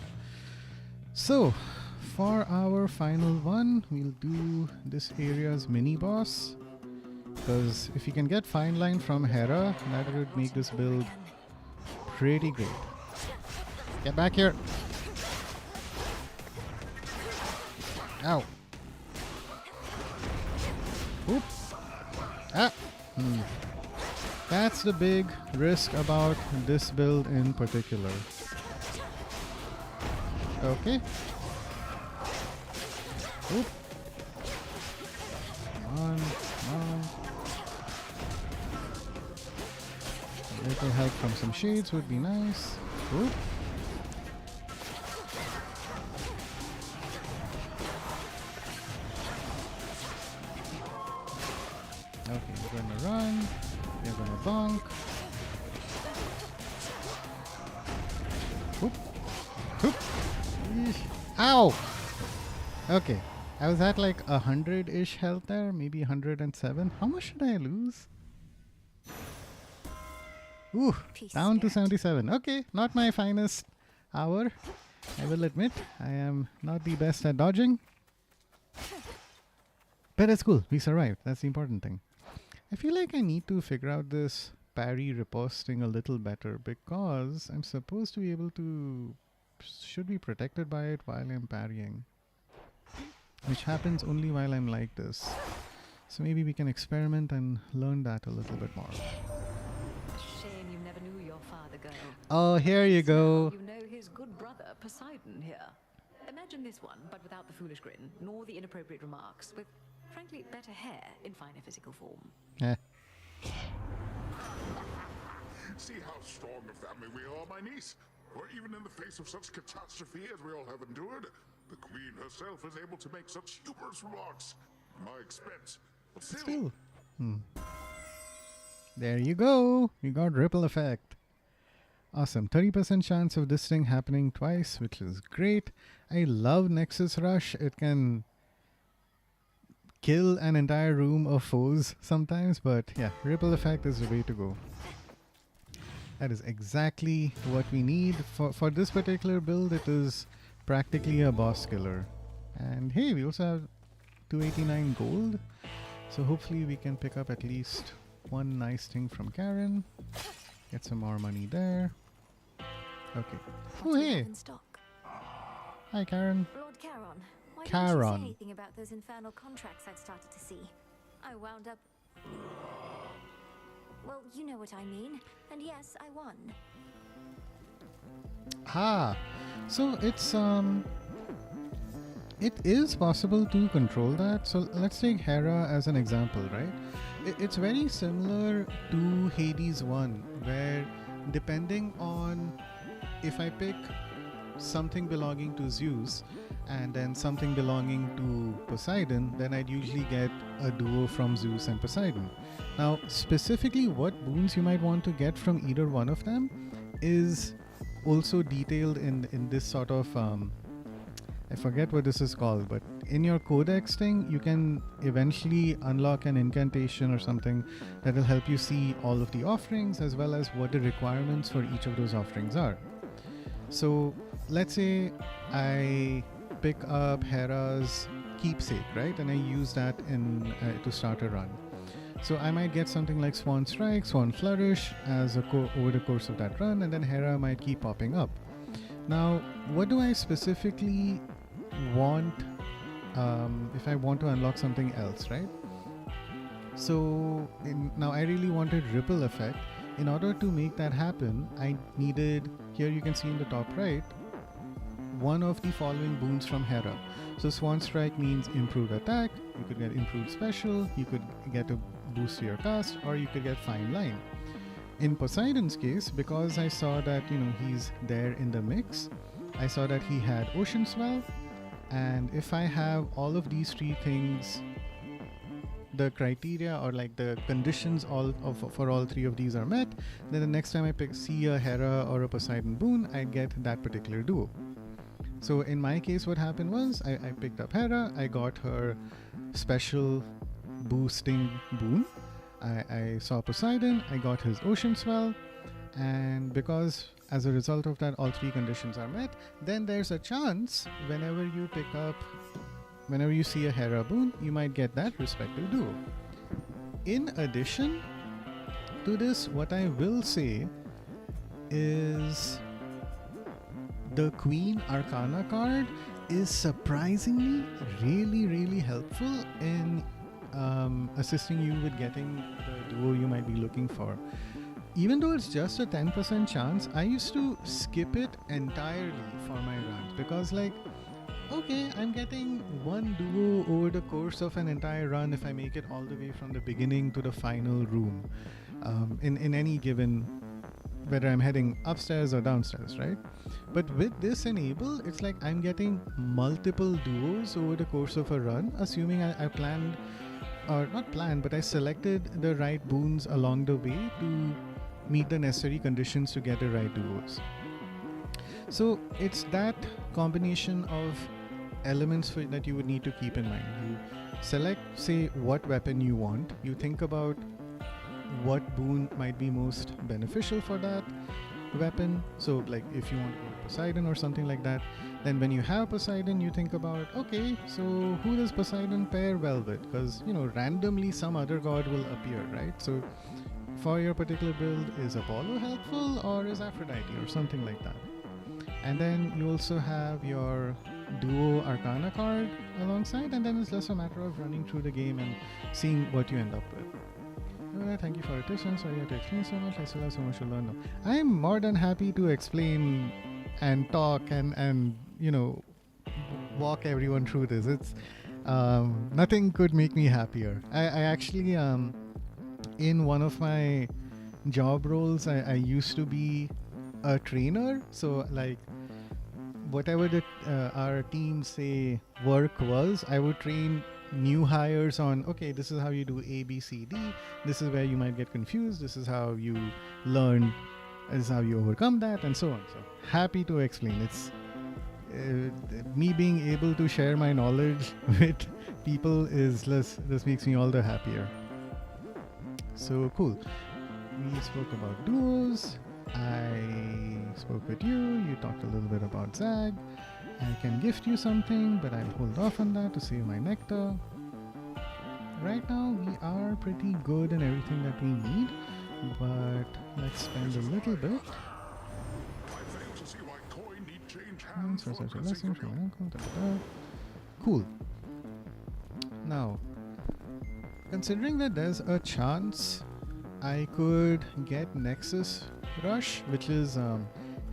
So, for our final one, we'll do this area's mini boss. Because if you can get Fine Line from Hera, that would make this build pretty great. Get back here! Ow! Oop! Ah! That's the big risk about this build in particular. Okay. Oop! Come on, come on. A little help from some shades would be nice. Oop! Okay, we're gonna run. We're gonna bonk. Oop. Eesh. Ow! Okay. I was at like 100-ish health there, maybe 107. How much did I lose? Ooh, Peace, down to Spirit. 77. Okay, not my finest hour. I will admit, I am not the best at dodging. But it's cool. We survived. That's the important thing. I feel like I need to figure out this parry riposting a little better because I'm supposed to be able to... should be protected by it while I'm parrying. Which happens only while I'm like this. So maybe we can experiment and learn that a little bit more. Shame you never knew your father, girl. Oh, here you go. You know his good brother, Poseidon, here. Imagine this one, but without the foolish grin, nor the inappropriate remarks, with, frankly, better hair in finer physical form. Eh. See how strong a family we are, my niece. For even in the face of such catastrophe as we all have endured, the Queen herself is able to make such humorous remarks at my expense. But still, There you go. You got ripple effect. Awesome. 30% chance of this thing happening twice, which is great. I love Nexus Rush. It can kill an entire room of foes sometimes, but yeah, ripple effect is the way to go. That is exactly what we need. For this particular build, it is practically a boss killer. And hey, we also have 289 gold. So hopefully we can pick up at least one nice thing from Karen. Get some more money there. Okay. What Oh, do you hey. have in stock? Hi, Karen. Lord Charon, why didn't you Charon. say anything about those infernal contracts I'd started to see? I wound up... Well, you know what I mean. And yes, I won. Ah, so it is possible to control that. So let's take Hera as an example, right? It's very similar to Hades 1, where depending on if I pick something belonging to Zeus and then something belonging to Poseidon, then I'd usually get a duo from Zeus and Poseidon. Now, specifically what boons you might want to get from either one of them is also detailed in this sort of I forget what this is called, but in your codex thing you can eventually unlock an incantation or something that will help you see all of the offerings as well as what the requirements for each of those offerings are. So let's say I pick up Hera's keepsake, right, and I use that in to start a run. So I might get something like Swan Strike, Swan Flourish as over the course of that run, and then Hera might keep popping up. Now, what do I specifically want if I want to unlock something else, right? So now I really wanted Ripple Effect. In order to make that happen, I needed, here you can see in the top right, one of the following boons from Hera. So Swan Strike means improved attack, you could get improved special, you could get a boost to your cast, or you could get Fine Line. In Poseidon's case, because I saw that, you know, he's there in the mix, I saw that he had Ocean Swell, and if I have all of these three things, the criteria or like the conditions for all three of these are met, then the next time I see a Hera or a Poseidon boon, I get that particular duo. So in my case, what happened was I picked up Hera, I got her special boosting boon. I saw Poseidon, I got his Ocean Swell, and because as a result of that all three conditions are met, then there's a chance whenever you see a Hera boon, you might get that respective duo. In addition to this, what I will say is the Queen Arcana card is surprisingly really helpful in assisting you with getting the duo you might be looking for. Even though it's just a 10% chance, I used to skip it entirely for my runs because, like, okay, I'm getting one duo over the course of an entire run if I make it all the way from the beginning to the final room in any given, whether I'm heading upstairs or downstairs, right? But with this enable, it's like I'm getting multiple duos over the course of a run, assuming I planned, or not planned, but I selected the right boons along the way to meet the necessary conditions to get the right duos. So it's that combination of elements that you would need to keep in mind. You select, say, what weapon you want. You think about what boon might be most beneficial for that weapon. So like if you want to go to Poseidon or something like that, then when you have Poseidon, you think about, okay, so who does Poseidon pair well with? Because, you know, randomly some other god will appear, right? So for your particular build, is Apollo helpful or is Aphrodite or something like that? And then you also have your duo Arcana card alongside, and then it's just a matter of running through the game and seeing what you end up with. Thank you for your attention. Sorry I had to explain so much. I still have so much to learn now. I'm more than happy to explain and talk and you know, walk everyone through this. It's nothing could make me happier. I actually in one of my job roles, I used to be a trainer. So like whatever our team say work was, I would train new hires on, okay, this is how you do A, B, C, D. This is where you might get confused. This is how you learn. This is how you overcome that, and so on. So happy to explain. It's me being able to share my knowledge with people is this makes me all the happier. So cool. We spoke about duos. I spoke with you. You talked a little bit about Zag. I can gift you something, but I'll hold off on that to save my nectar. Right now, we are pretty good in everything that we need, but let's spend a little bit. I fail to see why coin need change hands for Such a missing lesson from from you. my uncle. Cool. Now, considering that there's a chance I could get Nexus Rush, which is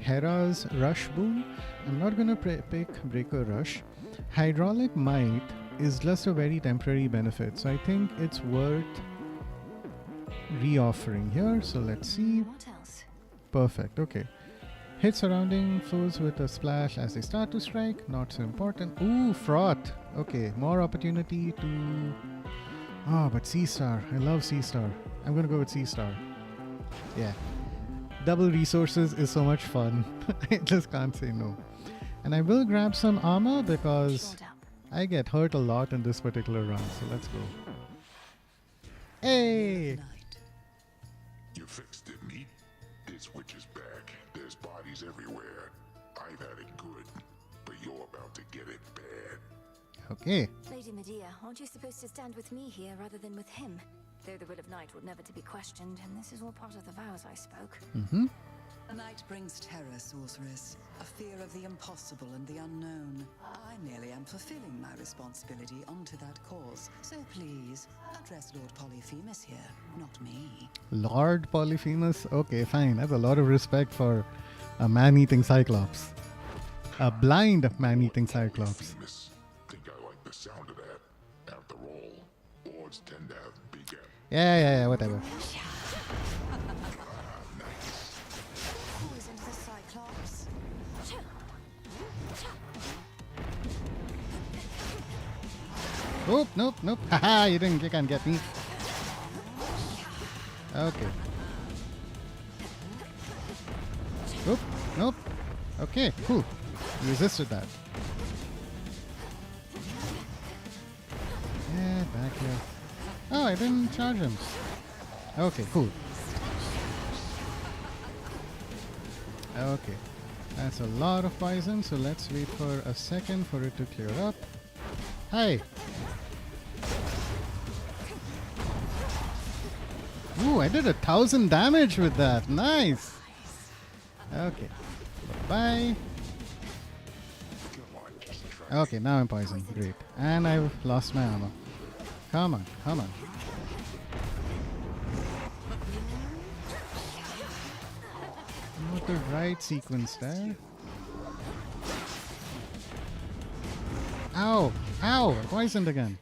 Hera's Rush boon, I'm not gonna pick Breaker Rush. Hydraulic Might is just a very temporary benefit, so I think it's worth re-offering here. So let's see. What else? Perfect, okay. Hit surrounding foes with a splash as they start to strike, not so important. Ooh, Froth. Okay, more opportunity to... Oh, but C-Star. I love C-Star. I'm gonna go with C-Star. Yeah. Double resources is so much fun. I just can't say no. And I will grab some armor because Shored up. I get hurt a lot in this particular run. So let's go. Hey! You fixed it, meat. This witch is back. There's bodies everywhere. I've had it good, but you're about to get it bad. Okay. Lady Medea, aren't you supposed to stand with me here rather than with him? Though the will of Night would never to be questioned, and this is all part of the vows I spoke. Mm-hmm. The night brings terror, sorceress. A fear of the impossible and the unknown. I merely am fulfilling my responsibility onto that cause. So please, address Lord Polyphemus here, not me. Lord Polyphemus? Okay, fine. That's a lot of respect for a man-eating Cyclops. A blind man-eating Cyclops. Famous. Think I like the sound of that. After all, lords tend to have big Yeah, whatever. Poisoned the Cyclops. Nope. Haha, you can't get me. Okay. Nope. Okay, cool. You resisted that. Yeah, back here. Oh, I didn't charge him. Okay, cool. Okay. That's a lot of poison, so let's wait for a second for it to clear up. Hi! Ooh, I did 1,000 damage with that. Nice! Okay. Bye-bye. Okay, now I'm poisoned. Great. And I've lost my armor. Come on. Not the right sequence there. Ow! I'm poisoned again.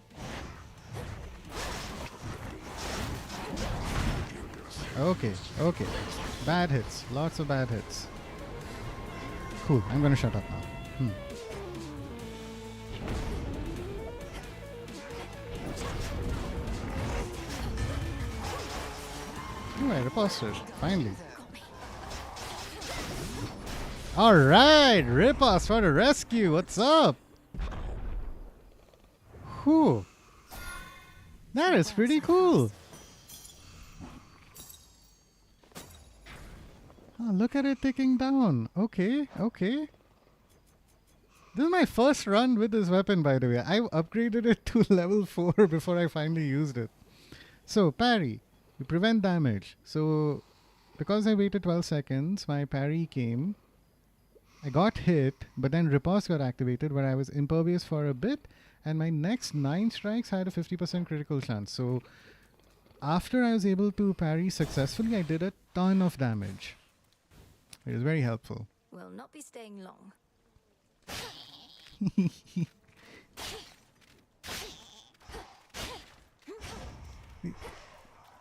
Okay. Bad hits. Lots of bad hits. Cool. I'm gonna shut up now. Ooh, I riposted. Finally. Alright, Riposte for the rescue. What's up? Whew. That is pretty cool. Oh, look at it ticking down. Okay, okay. This is my first run with this weapon, by the way. I upgraded it to level 4 before I finally used it. So, parry. You prevent damage. So, because I waited 12 seconds, my parry came. I got hit, but then Riposte got activated where I was impervious for a bit, and my next 9 strikes had a 50% critical chance. So, after I was able to parry successfully, I did a ton of damage. It was very helpful. Will not be staying long.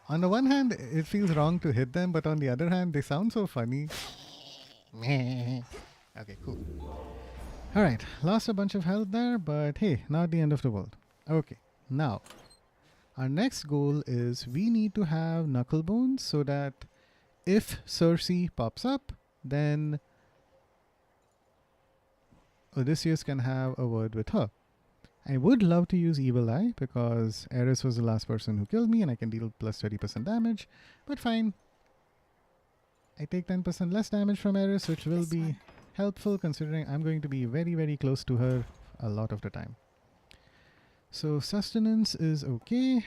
On the one hand, it feels wrong to hit them, but on the other hand, they sound so funny. Okay, cool. Alright, lost a bunch of health there, but hey, not the end of the world. Okay, now, our next goal is we need to have Knucklebones so that if Cersei pops up, then Odysseus can have a word with her. I would love to use Evil Eye because Ares was the last person who killed me and I can deal plus 30% damage, but fine. I take 10% less damage from Ares, which will be helpful considering I'm going to be very, very close to her a lot of the time. So sustenance is okay.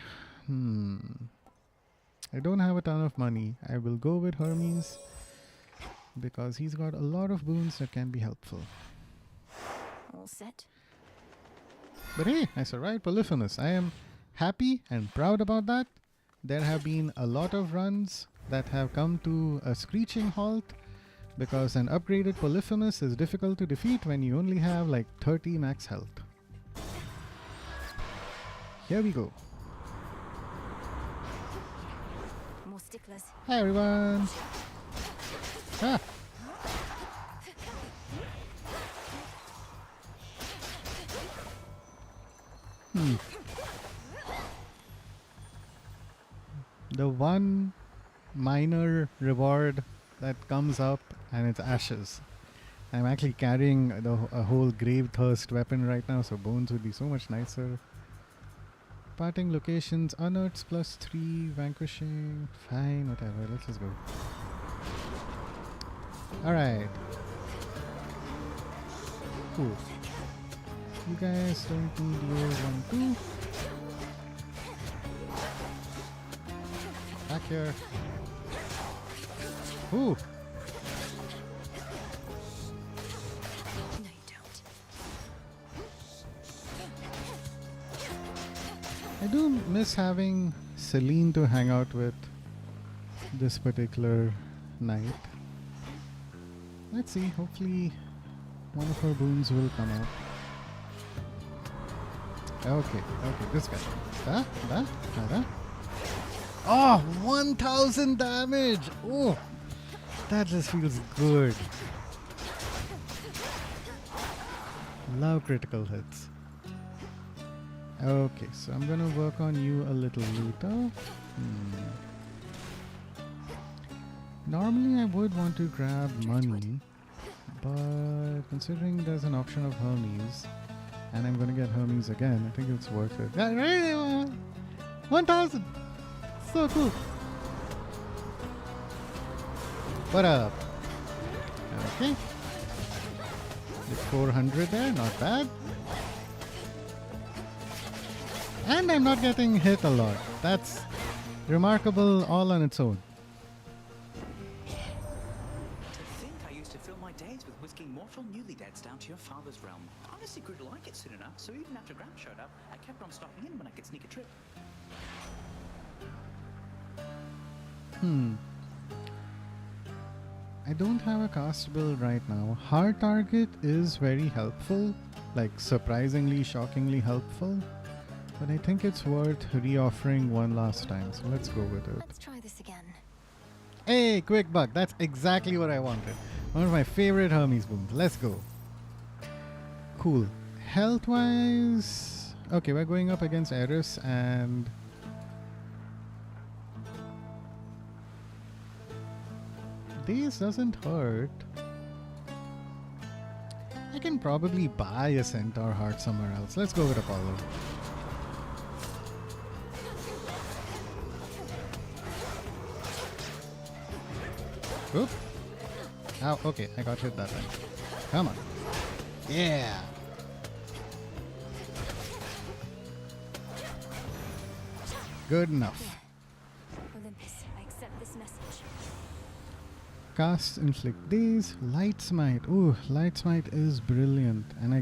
I don't have a ton of money. I will go with Hermes because he's got a lot of boons that can be helpful. All set. But hey, I survived Polyphemus. I am happy and proud about that. There have been a lot of runs that have come to a screeching halt because an upgraded Polyphemus is difficult to defeat when you only have like 30 max health. Here we go. More sticklers. Hi everyone. Ah. The one minor reward that comes up and it's ashes. I'm actually carrying a whole grave thirst weapon right now, so bones would be so much nicer. Parting locations, unearths plus 3, vanquishing, fine, whatever, let's just go. Alright. Cool. You guys don't need your 1, 2. Back here. Ooh. No, you don't. I do miss having Celine to hang out with this particular night. Let's see, hopefully one of her boons will come out. Okay, this guy. Da. Oh, 1000 damage! Oh, that just feels good. Love critical hits. Okay, so I'm gonna work on you a little later. Normally I would want to grab money, but considering there's an option of Hermes, and I'm gonna get Hermes again, I think it's worth it. Yeah, right, 1000! So cool! What up? Okay. With 400 there, not bad. And I'm not getting hit a lot. That's remarkable all on its own. To think I used to fill my days with whisking mortal newlydeads down to your father's realm. I honestly grew to like it soon enough, so even after Grant showed up, I kept on stopping in when I could sneak a trip. I don't have a castable right now. Hard target is very helpful, like surprisingly, shockingly helpful. But I think it's worth reoffering one last time, so let's go with it. Let's try this again. Hey, quick buck, that's exactly what I wanted. One of my favorite Hermes boons. Let's go. Cool. Health-wise... Okay, we're going up against Eris and... These doesn't hurt. can probably buy a centaur heart somewhere else. Let's go with Apollo. Oop. Ow, okay, I got hit that time. Come on. Yeah. Good enough. Olympus, I accept this message. Cast inflict daze, light smite. Ooh, light smite is brilliant, and I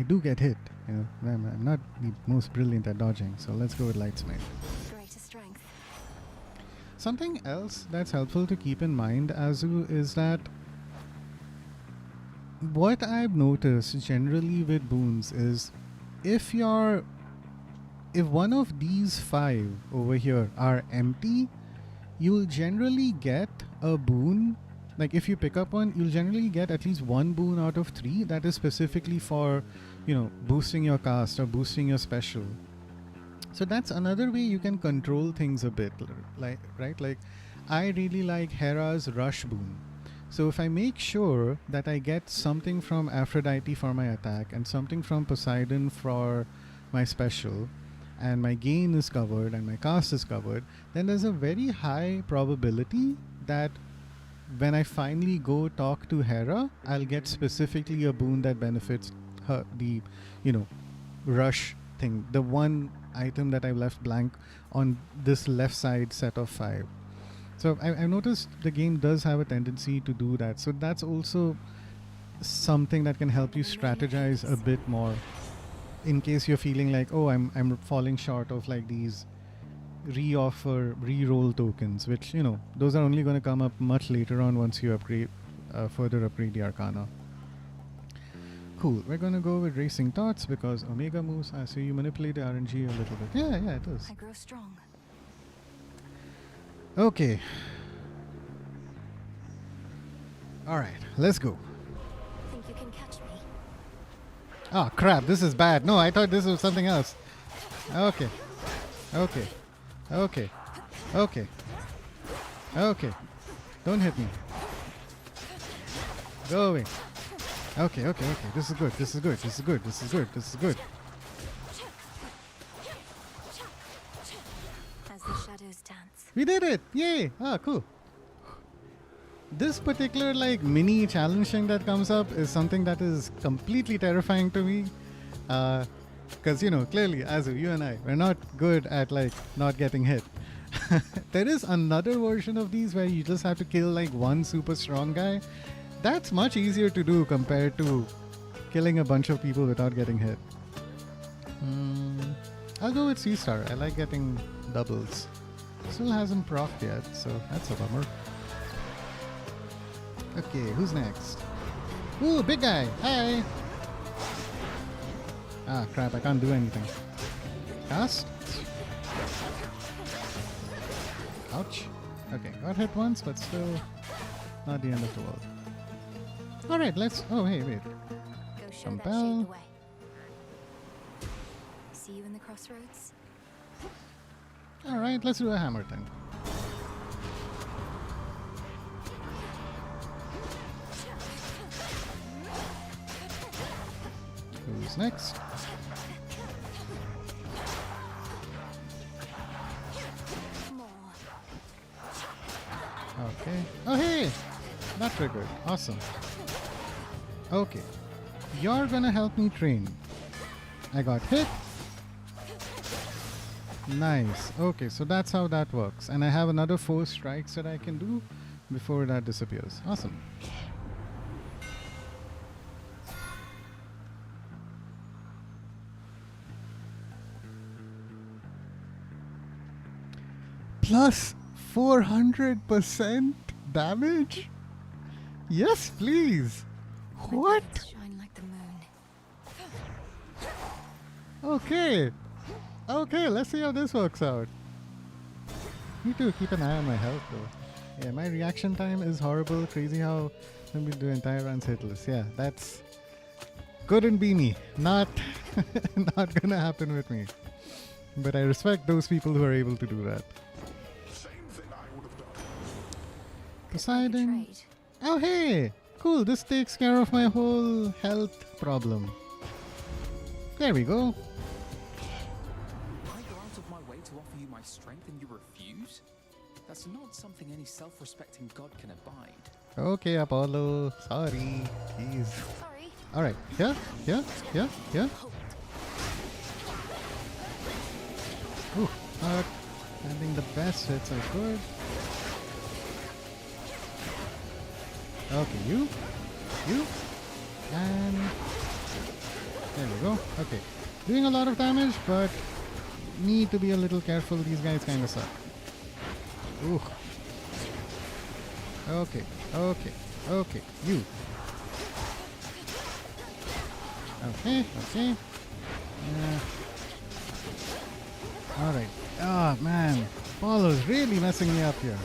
do get hit. You know, I'm not the most brilliant at dodging, so let's go with light smite. Greater strength. Something else that's helpful to keep in mind, Azu, is that what I've noticed generally with boons is if one of these 5 over here are empty, you'll generally get a boon. Like if you pick up one, you'll generally get at least 1 boon out of 3 that is specifically for, you know, boosting your cast or boosting your special. So that's another way you can control things a bit, like, right? Like I really like Hera's rush boon. So if I make sure that I get something from Aphrodite for my attack and something from Poseidon for my special, and my gain is covered and my cast is covered, then there's a very high probability that when I finally go talk to Hera, I'll get specifically a boon that benefits her, the, you know, rush thing, the one item that I've left blank on this left side set of 5. So I've noticed the game does have a tendency to do that. So that's also something that can help you strategize a bit more in case you're feeling like, oh, I'm falling short of like these re-roll tokens, which, you know, those are only going to come up much later on once you upgrade, further upgrade the Arcana. Cool. We're going to go with Racing Thoughts because Omega moves. So you manipulate the RNG a little bit. Yeah, it does. I grow strong. Okay. Alright, let's go. Think you can catch me? Oh crap, this is bad. No, I thought this was something else. Okay. Okay. Okay. Okay. Okay. Don't hit me. Go away. Okay. This is good. This is good. This is good. This is good. This is good. As the shadows dance. We did it! Yay! Ah, cool. This particular like mini challenge thing that comes up is something that is completely terrifying to me. Because, you know, clearly, Azu, you and I, we're not good at like not getting hit. There is another version of these where you just have to kill like one super strong guy. That's much easier to do compared to killing a bunch of people without getting hit. I'll go with C-Star. I like getting doubles. Still hasn't procced yet, so that's a bummer. Okay, who's next? Ooh, big guy! Hi! Ah, crap, I can't do anything. Cast? Ouch. Okay, got hit once, but still not the end of the world. Alright, let's... Oh, hey, wait. Go show Compel. that shade the way. See you in the crossroads? Alright, let's do a hammer then. Who's next? More. Okay. Oh, hey! That triggered. Awesome. Okay. You're gonna help me train. I got hit. Nice. Okay, so that's how that works. And I have another 4 strikes that I can do before that disappears. Awesome. Plus 400% damage? Yes, please. What? Shine like the moon. Okay. Okay, let's see how this works out. Need to keep an eye on my health though. Yeah, my reaction time is horrible. Crazy how let me do entire runs hitless. Yeah, that's couldn't be me. Not not gonna happen with me. But I respect those people who are able to do that. Same thing I would have done. Poseidon. Trade. Oh hey! cool. This takes care of my whole health problem. There we go. I go out of my way to offer you my strength and you refuse? That's not something any self-respecting god can abide. Okay, Apollo. Sorry. Jeez. Sorry. Alright. Yeah. Ooh, landing the best hits I could. Okay, you, and there we go. Okay, doing a lot of damage, but need to be a little careful. These guys kind of suck. Ooh. Okay, you. Okay. Alright. Ah, man. Apollo's really messing me up here.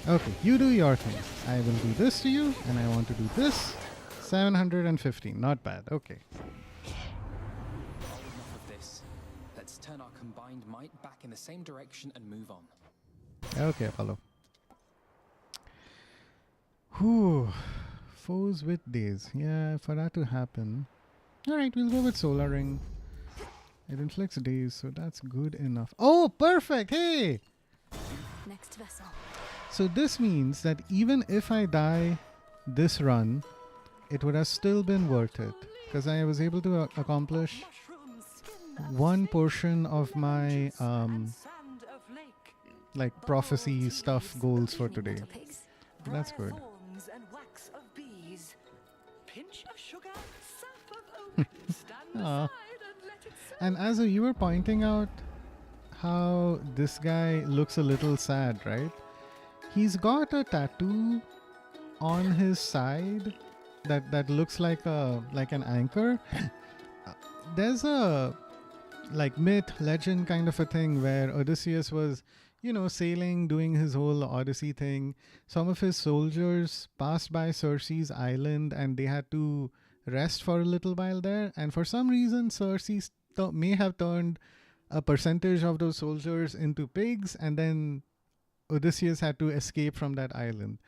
Okay, you do your thing. I will do this to you, and I want to do this. 715. Not bad. Okay. Enough of this. Let's turn our combined might back in the same direction and move on. Okay, Apollo. Whew. Foes with days. Yeah, for that to happen. Alright, we'll go with Solar Ring. It inflicts days, so that's good enough. Oh, perfect! Hey! Next vessel. So this means that even if I die this run, it would have still been worth it. Because I was able to accomplish one portion of my like prophecy stuff goals for today. That's good. Aw. And as you were pointing out how this guy looks a little sad, right? He's got a tattoo on his side that looks like an anchor. There's a like myth, legend kind of a thing where Odysseus was, sailing, doing his whole Odyssey thing. Some of his soldiers passed by Circe's island and they had to rest for a little while there. And for some reason, Circe may have turned a percentage of those soldiers into pigs, and then Odysseus had to escape from that island.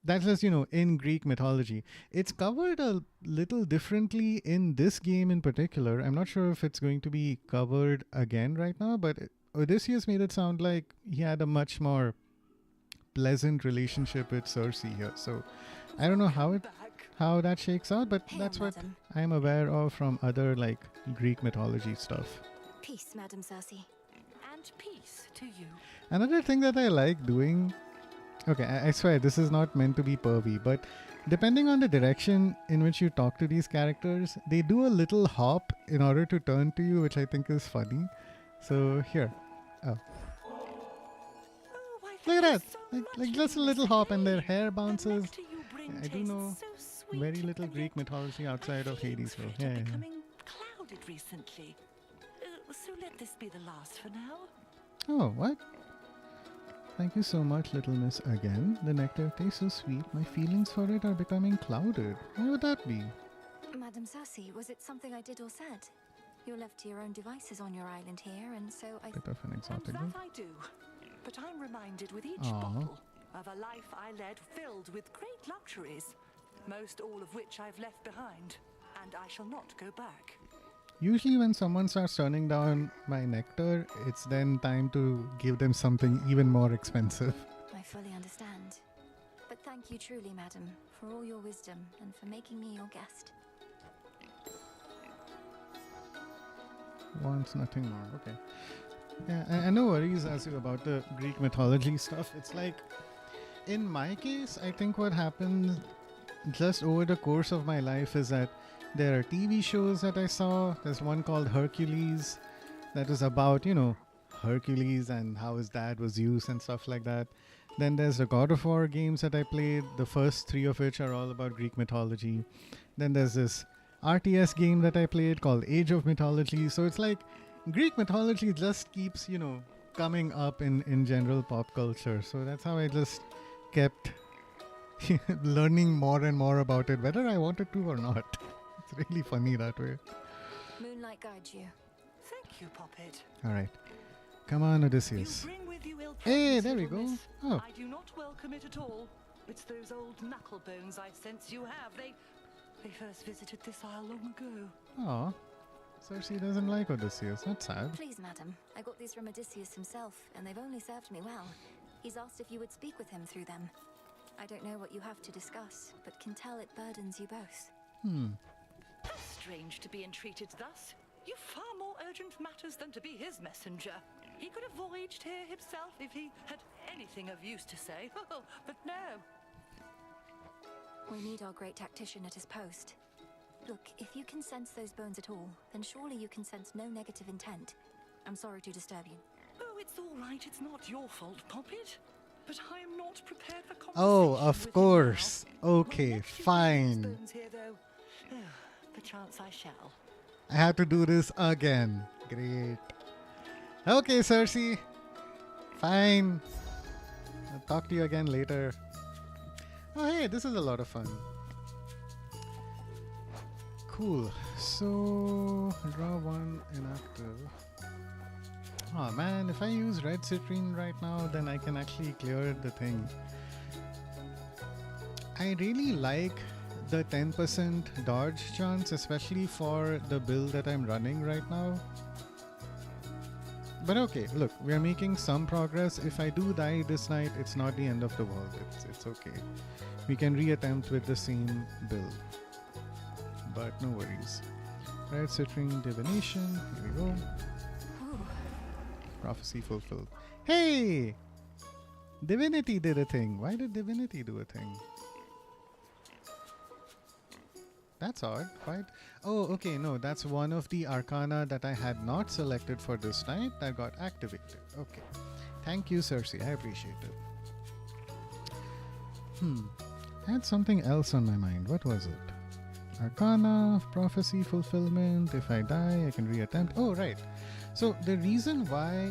That's just, in Greek mythology. It's covered a little differently in this game in particular. I'm not sure if it's going to be covered again right now, but Odysseus made it sound like he had a much more pleasant relationship with Circe here. So I don't know how that shakes out, but that's what I'm aware of from other like Greek mythology stuff. Peace, Madam Circe. And peace to you. Another thing that I like doing, okay, I swear this is not meant to be pervy, but depending on the direction in which you talk to these characters, they do a little hop in order to turn to you, which I think is funny. So here. Oh. Look at that! Like just a little hop and their hair bounces. I do know very little Greek mythology outside of Hades. So yeah. Becoming clouded recently. So let this be the last for now. Oh, what? Thank you so much, little miss, again. The nectar tastes so sweet. My feelings for it are becoming clouded. Why would that be? Madam Circe, was it something I did or said? You're left to your own devices on your island here, and so I... Bit of an exotic. And that I do. But I'm reminded with each Aww. bottle of a life I led filled with great luxuries, most all of which I've left behind, and I shall not go back. Usually when someone starts turning down my nectar, it's then time to give them something even more expensive. I fully understand. But thank you truly, madam, for all your wisdom and for making me your guest. Wants nothing more. Okay. Yeah, and no worries as you about the Greek mythology stuff. It's like, in my case, I think what happens just over the course of my life is that there are TV shows that I saw. There's one called Hercules that was about, Hercules and how his dad was Zeus and stuff like that. Then there's the God of War games that I played, the first 3 of which are all about Greek mythology. Then there's this RTS game that I played called Age of Mythology. So it's like Greek mythology just keeps, coming up in general pop culture. So that's how I just kept learning more and more about it, whether I wanted to or not. It's really funny that way. Moonlight guides you. Thank you, Poppet. All right. Come on, Odysseus. You bring with you ill Hey, presence, there we little go. miss. Oh. I do not welcome it at all. It's those old knuckle bones I sense you have. They first visited this isle long ago. Aw. Cersei doesn't like Odysseus. That's sad. Please, madam. I got these from Odysseus himself, and they've only served me well. He's asked if you would speak with him through them. I don't know what you have to discuss, but can tell it burdens you both. Strange to be entreated thus. You've far more urgent matters than to be his messenger. He could have voyaged here himself if he had anything of use to say. But no. We need our great tactician at his post. Look, if you can sense those bones at all, then surely you can sense no negative intent. I'm sorry to disturb you. Oh, it's all right. It's not your fault, Poppet. But I am not prepared for conversation. Oh, of with course. you now. Okay, I'll let you fine. leave these bones here, though. Perchance I shall. I have to do this again. Great. Okay, Cersei. Fine. I'll talk to you again later. Oh, hey, this is a lot of fun. Cool. So, draw one inactive. Oh man, if I use red citrine right now, then I can actually clear the thing. I really like the 10% dodge chance, especially for the build that I'm running right now. But okay, look, we are making some progress. If I do die this night, it's not the end of the world. It's okay. We can reattempt with the same build. But no worries. Red citrine divination. Here we go. Prophecy fulfilled. Hey! Divinity did a thing. Why did Divinity do a thing? That's odd. Why? Oh, okay. No, that's one of the arcana that I had not selected for this night that got activated. Okay. Thank you, Cersei. I appreciate it. I had something else on my mind. What was it? Arcana, prophecy fulfillment. If I die, I can reattempt. Oh, right. So the reason why...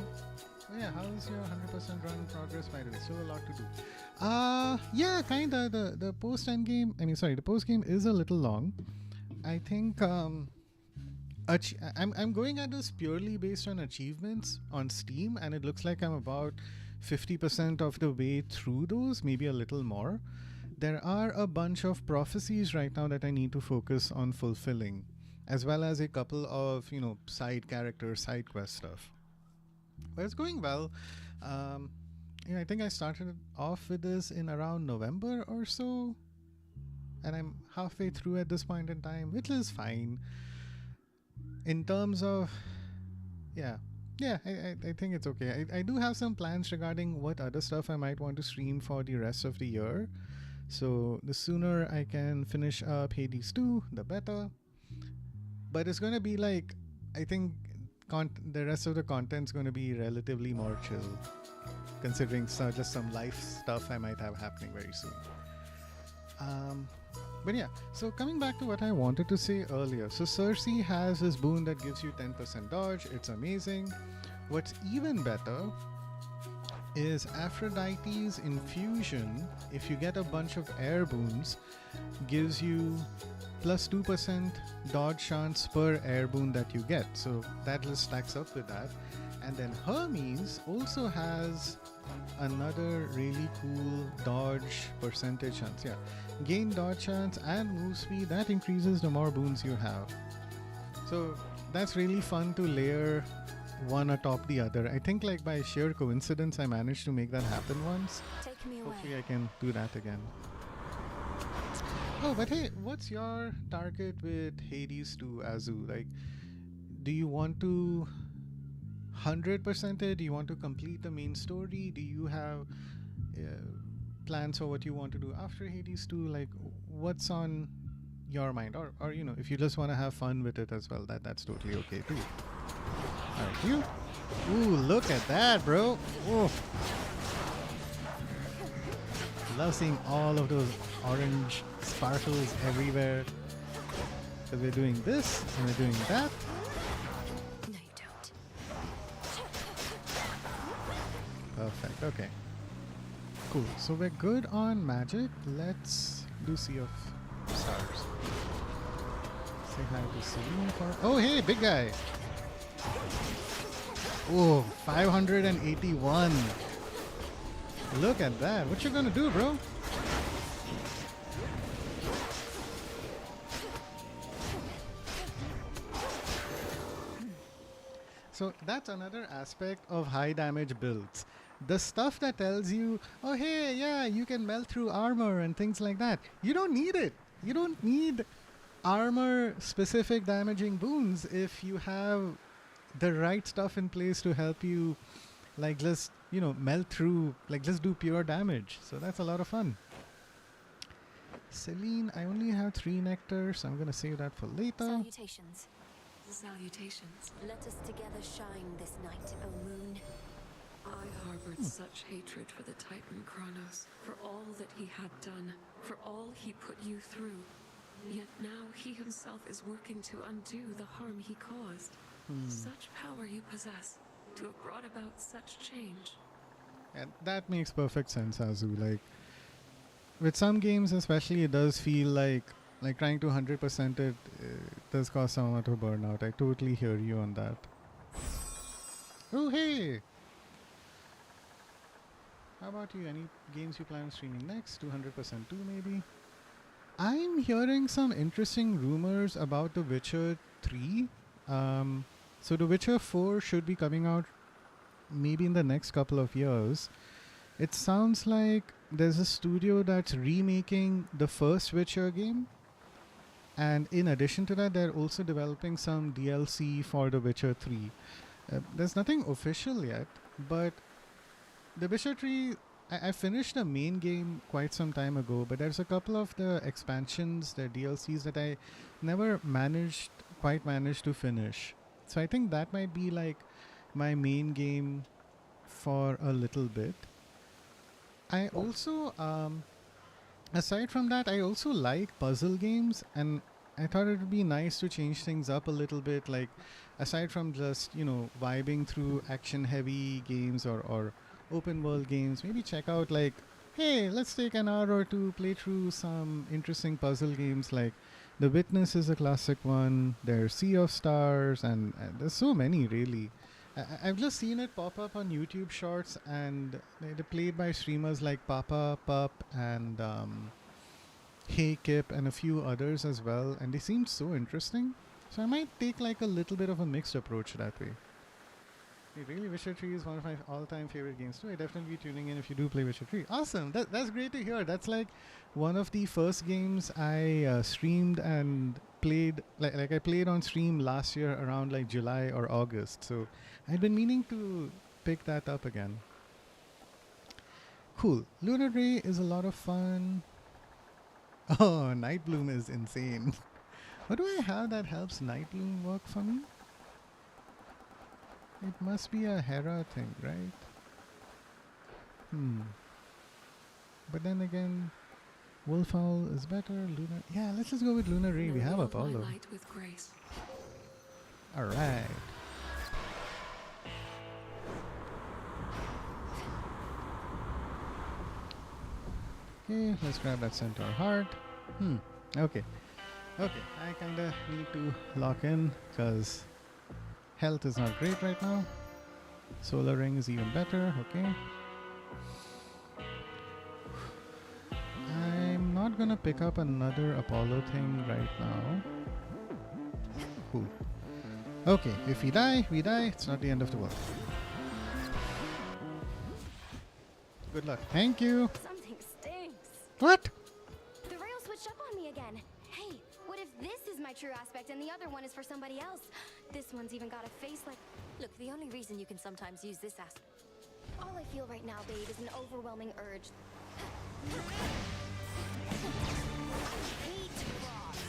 Oh yeah, how is your 100% run progress, by the way? Still a lot to do. Yeah, kinda. The post endgame... the post game is a little long. I think... I'm going at this purely based on achievements on Steam, and it looks like I'm about 50% of the way through those, maybe a little more. There are a bunch of prophecies right now that I need to focus on fulfilling, as well as a couple of, side character, side quest stuff. But it's going well. I think I started off with this in around November or so, and I'm halfway through at this point in time, which is fine. In terms of, I think it's okay. I do have some plans regarding what other stuff I might want to stream for the rest of the year. So the sooner I can finish up Hades 2, the better. But it's going to be like, I think the rest of the content's going to be relatively more chill, considering just some life stuff I might have happening very soon. But yeah, so coming back to what I wanted to say earlier. So Cersei has this boon that gives you 10% dodge. It's amazing. What's even better is Aphrodite's infusion, if you get a bunch of air boons, gives you plus 2% dodge chance per air boon that you get. So that just stacks up with that. And then Hermes also has another really cool dodge percentage chance. Yeah, gain dodge chance and move speed. That increases the more boons you have. So that's really fun to layer one atop the other. I think like by sheer coincidence I managed to make that happen once. Take me away. Hopefully I can do that again. Oh, but hey, what's your target with Hades 2, Azu? Like, do you want to 100% it? Do you want to complete the main story? Do you have plans for what you want to do after Hades 2? Like, what's on your mind? Or if you just want to have fun with it as well, that's totally okay too. Alright, you. Ooh, look at that, bro. Oh. Love seeing all of those orange sparkles everywhere. Because we're doing this and we're doing that. No, you don't. Perfect, okay. Cool, so we're good on magic. Let's do Sea of Stars. Say hi to Celine. Oh, hey, big guy. Oh, 581. Look at that. What you gonna do, bro? So that's another aspect of high damage builds. The stuff that tells you, oh hey, yeah, you can melt through armor and things like that. You don't need it. You don't need armor specific damaging boons if you have the right stuff in place to help you, like, just, you know, melt through, like, just do pure damage. So that's a lot of fun. Celine, I only have 3 nectar, so I'm gonna save that for later. Salutations. Salutations. Let us together shine this night, O moon. I harbored such hatred for the Titan Chronos, for all that he had done, for all he put you through. Yet now he himself is working to undo the harm he caused. Such power you possess, to have brought about such change. And that makes perfect sense, Azu. Like, with some games especially, it does feel like trying to 100% it does cause someone to burn out. I totally hear you on that. Oh, hey! How about you? Any games you plan on streaming next? 200% too, maybe? I'm hearing some interesting rumors about The Witcher 3. So The Witcher 4 should be coming out maybe in the next couple of years. It sounds like there's a studio that's remaking the first Witcher game. And in addition to that, they're also developing some DLC for The Witcher 3. There's nothing official yet, but The Witcher 3, I finished the main game quite some time ago, but there's a couple of the expansions, the DLCs that I never quite managed to finish. So I think that might be like my main game for a little bit. I also, aside from that, I also like puzzle games, and I thought it would be nice to change things up a little bit, like aside from just, you know, vibing through action heavy games or open world games, maybe check out, like, hey, let's take an hour or two, play through some interesting puzzle games. Like The Witness is a classic one, there's Sea of Stars, and there's so many really. I've just seen it pop up on YouTube Shorts, and they're played by streamers like Papa, Pup, and Hey Kip, and a few others as well, and they seem so interesting. So I might take like a little bit of a mixed approach that way. Really, Witcher 3 is one of my all-time favorite games too. I definitely be tuning in if you do play Witcher 3. Awesome! That's great to hear. That's like one of the first games I streamed and played. Like I played on stream last year around like July or August. So I'd been meaning to pick that up again. Cool. Lunar Ray is a lot of fun. Oh, Night Bloom is insane. What do I have that helps Night Bloom work for me? It must be a Hera thing, right? But then again, Wolfowl is better. Lunar. Yeah, let's just go with Lunar Ray. We have Apollo. Light with grace. All right. Okay, let's grab that Centaur Heart. Okay. Okay, I kinda need to lock in because health is not great right now. Solar Ring is even better, okay. I'm not gonna pick up another Apollo thing right now. Cool. Okay, if we die, we die. It's not the end of the world. Good luck. Thank you. Something stinks. What? The rail switched up on me again. Hey, what if this is my true aspect and the other one is for somebody else? This one's even got a face like... Look, the only reason you can sometimes use this aspect... All I feel right now, babe, is an overwhelming urge. I hate frogs.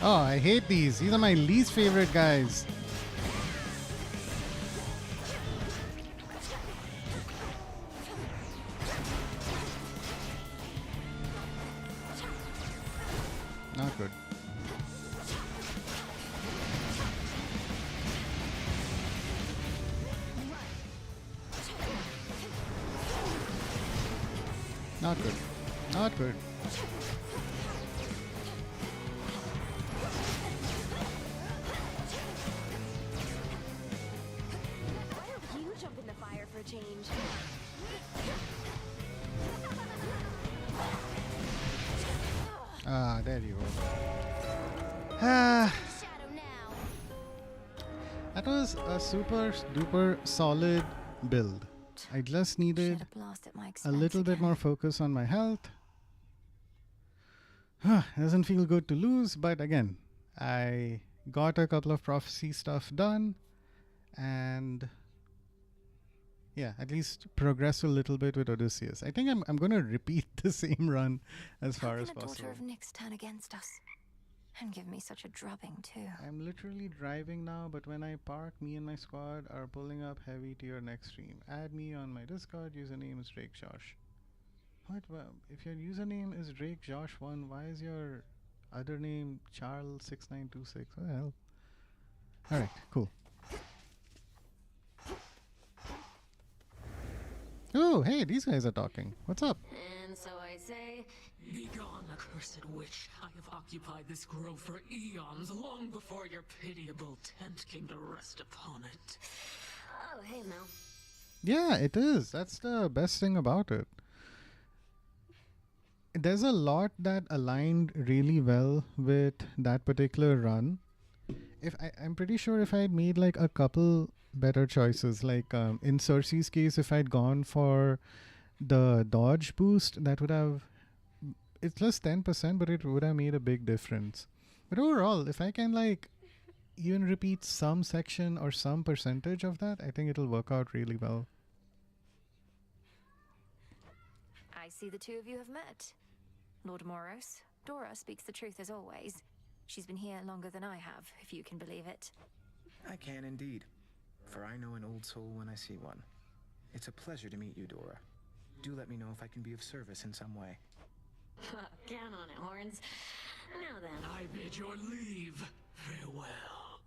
Oh, I hate these. These are my least favorite guys. Not good. Not good. Why don't you jump in the fire for a change? Ah, there you go. Ah, Shadow now. that was a super duper solid build. I just needed Shed a blast at my a expense little bit again. more focus on my health. Doesn't feel good to lose, but again, I got a couple of prophecy stuff done, and yeah, at least progress a little bit with Odysseus. I think I'm gonna repeat the same run as How far can as a daughter possible. of Nyx turn against us? And give me such a drubbing, too. I'm literally driving now, but when I park, me and my squad are pulling up heavy to your next stream. Add me on my Discord. Username is Drake Josh. What? Well, if your username is Drake Josh 1, why is your other name Charles6926? What the hell? Alright, cool. Oh, hey, these guys are talking. What's up? And so I say, begone, accursed witch. I have occupied this grove for eons, long before your pitiable tent came to rest upon it. Oh, hey, Mel. Yeah, it is. That's the best thing about it. There's a lot that aligned really well with that particular run. I'm pretty sure if I had made like a couple better choices, like in Cersei's case, if I'd gone for the dodge boost, that would have, it's just 10%, but it would have made a big difference. But overall, if I can like even repeat some section or some percentage of that, I think it'll work out really well. I see the two of you have met. Lord Moros, Dora speaks the truth as always. She's been here longer than I have, if you can believe it. I can indeed, for I know an old soul when I see one. It's a pleasure to meet you, Dora. Do let me know if I can be of service in some way. Count on it, Horns. Now then, I bid your leave. Farewell.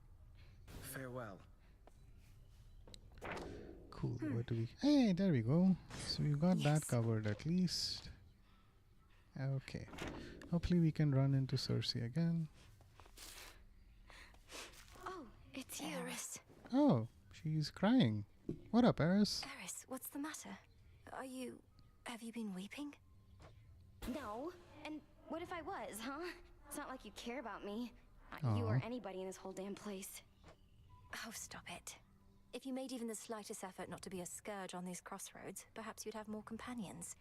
Farewell. Cool. What do we? Hey, there we go. So we've got that covered at least. Okay. Hopefully we can run into Cersei again. Oh, it's you. Eris. Oh, she's crying. What up, Eris? Eris, what's the matter? Have you been weeping? No. And what if I was, huh? It's not like you care about me. Not you or anybody in this whole damn place. Oh, stop it. If you made even the slightest effort not to be a scourge on these crossroads, perhaps you'd have more companions.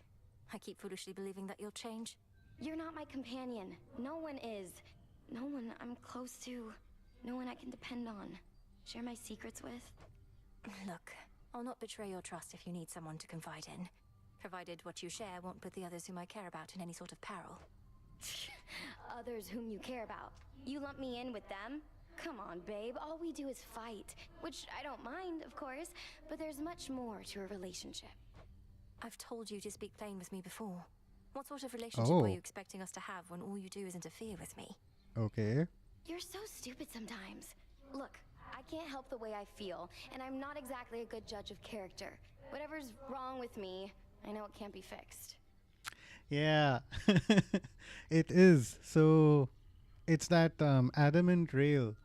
I keep foolishly believing that you'll change. You're not my companion. No one is. No one I'm close to. No one I can depend on. Share my secrets with. Look, I'll not betray your trust if you need someone to confide in. Provided what you share won't put the others whom I care about in any sort of peril. Others whom you care about. You lump me in with them? Come on, babe. All we do is fight. Which I don't mind, of course. But there's much more to a relationship. I've told you to speak plain with me before. What sort of relationship are you expecting us to have when all you do is interfere with me? Okay. You're so stupid sometimes. Look, I can't help the way I feel, and I'm not exactly a good judge of character. Whatever's wrong with me, I know it can't be fixed. Yeah, it is. So it's that adamant rail.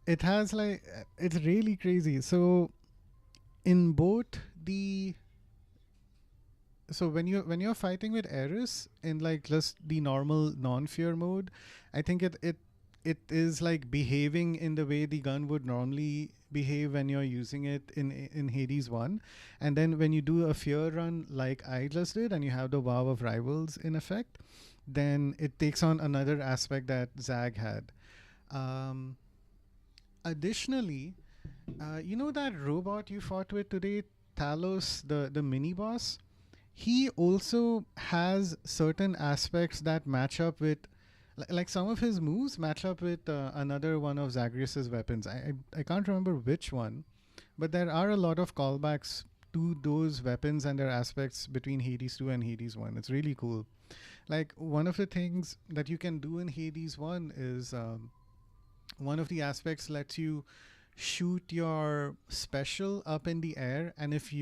It has like, it's really crazy. So in both the, so when you're fighting with Eris in like just the normal non-fear mode, I think it is like behaving in the way the gun would normally behave when you're using it in Hades 1. And then when you do a fear run like I just did and you have the Vow of Rivals in effect, then it takes on another aspect that Zag had. Additionally, you know that robot you fought with today, Talos, the mini boss? He also has certain aspects that match up with, like some of his moves match up with another one of Zagreus's weapons. I can't remember which one, but there are a lot of callbacks to those weapons and their aspects between Hades 2 and Hades 1. It's really cool. Like one of the things that you can do in Hades 1 is one of the aspects lets you shoot your special up in the air, and if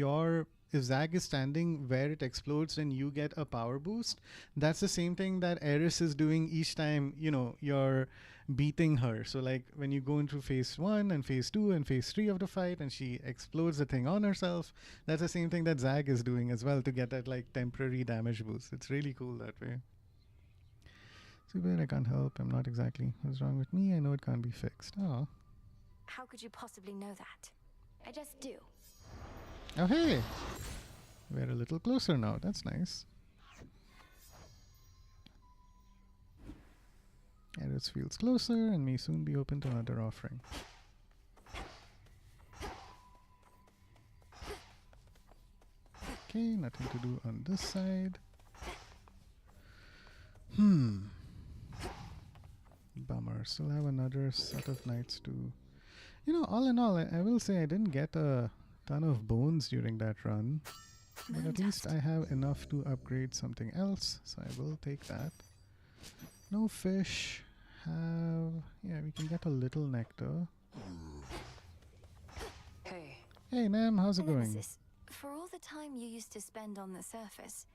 if Zag is standing where it explodes, then you get a power boost. That's the same thing that Eris is doing each time, you're beating her. So like when you go into phase 1 and phase 2 and phase 3 of the fight and she explodes the thing on herself, that's the same thing that Zag is doing as well to get that like temporary damage boost. It's really cool that way. Too bad I can't help. I'm not exactly what's wrong with me. I know it can't be fixed. Oh. How could you possibly know that? I just do. Oh hey! We're a little closer now. That's nice. Eris feels closer and may soon be open to another offering. Okay, nothing to do on this side. Bummer. Still have another set of knights to... all in all, I will say I didn't get a ton of bones during that run. But at least I have enough to upgrade something else, so I will take that. No fish. Yeah, we can get a little nectar. Hey. Hey, Nam, how's it going? Nemesis, for all the time you used to spend on the surface,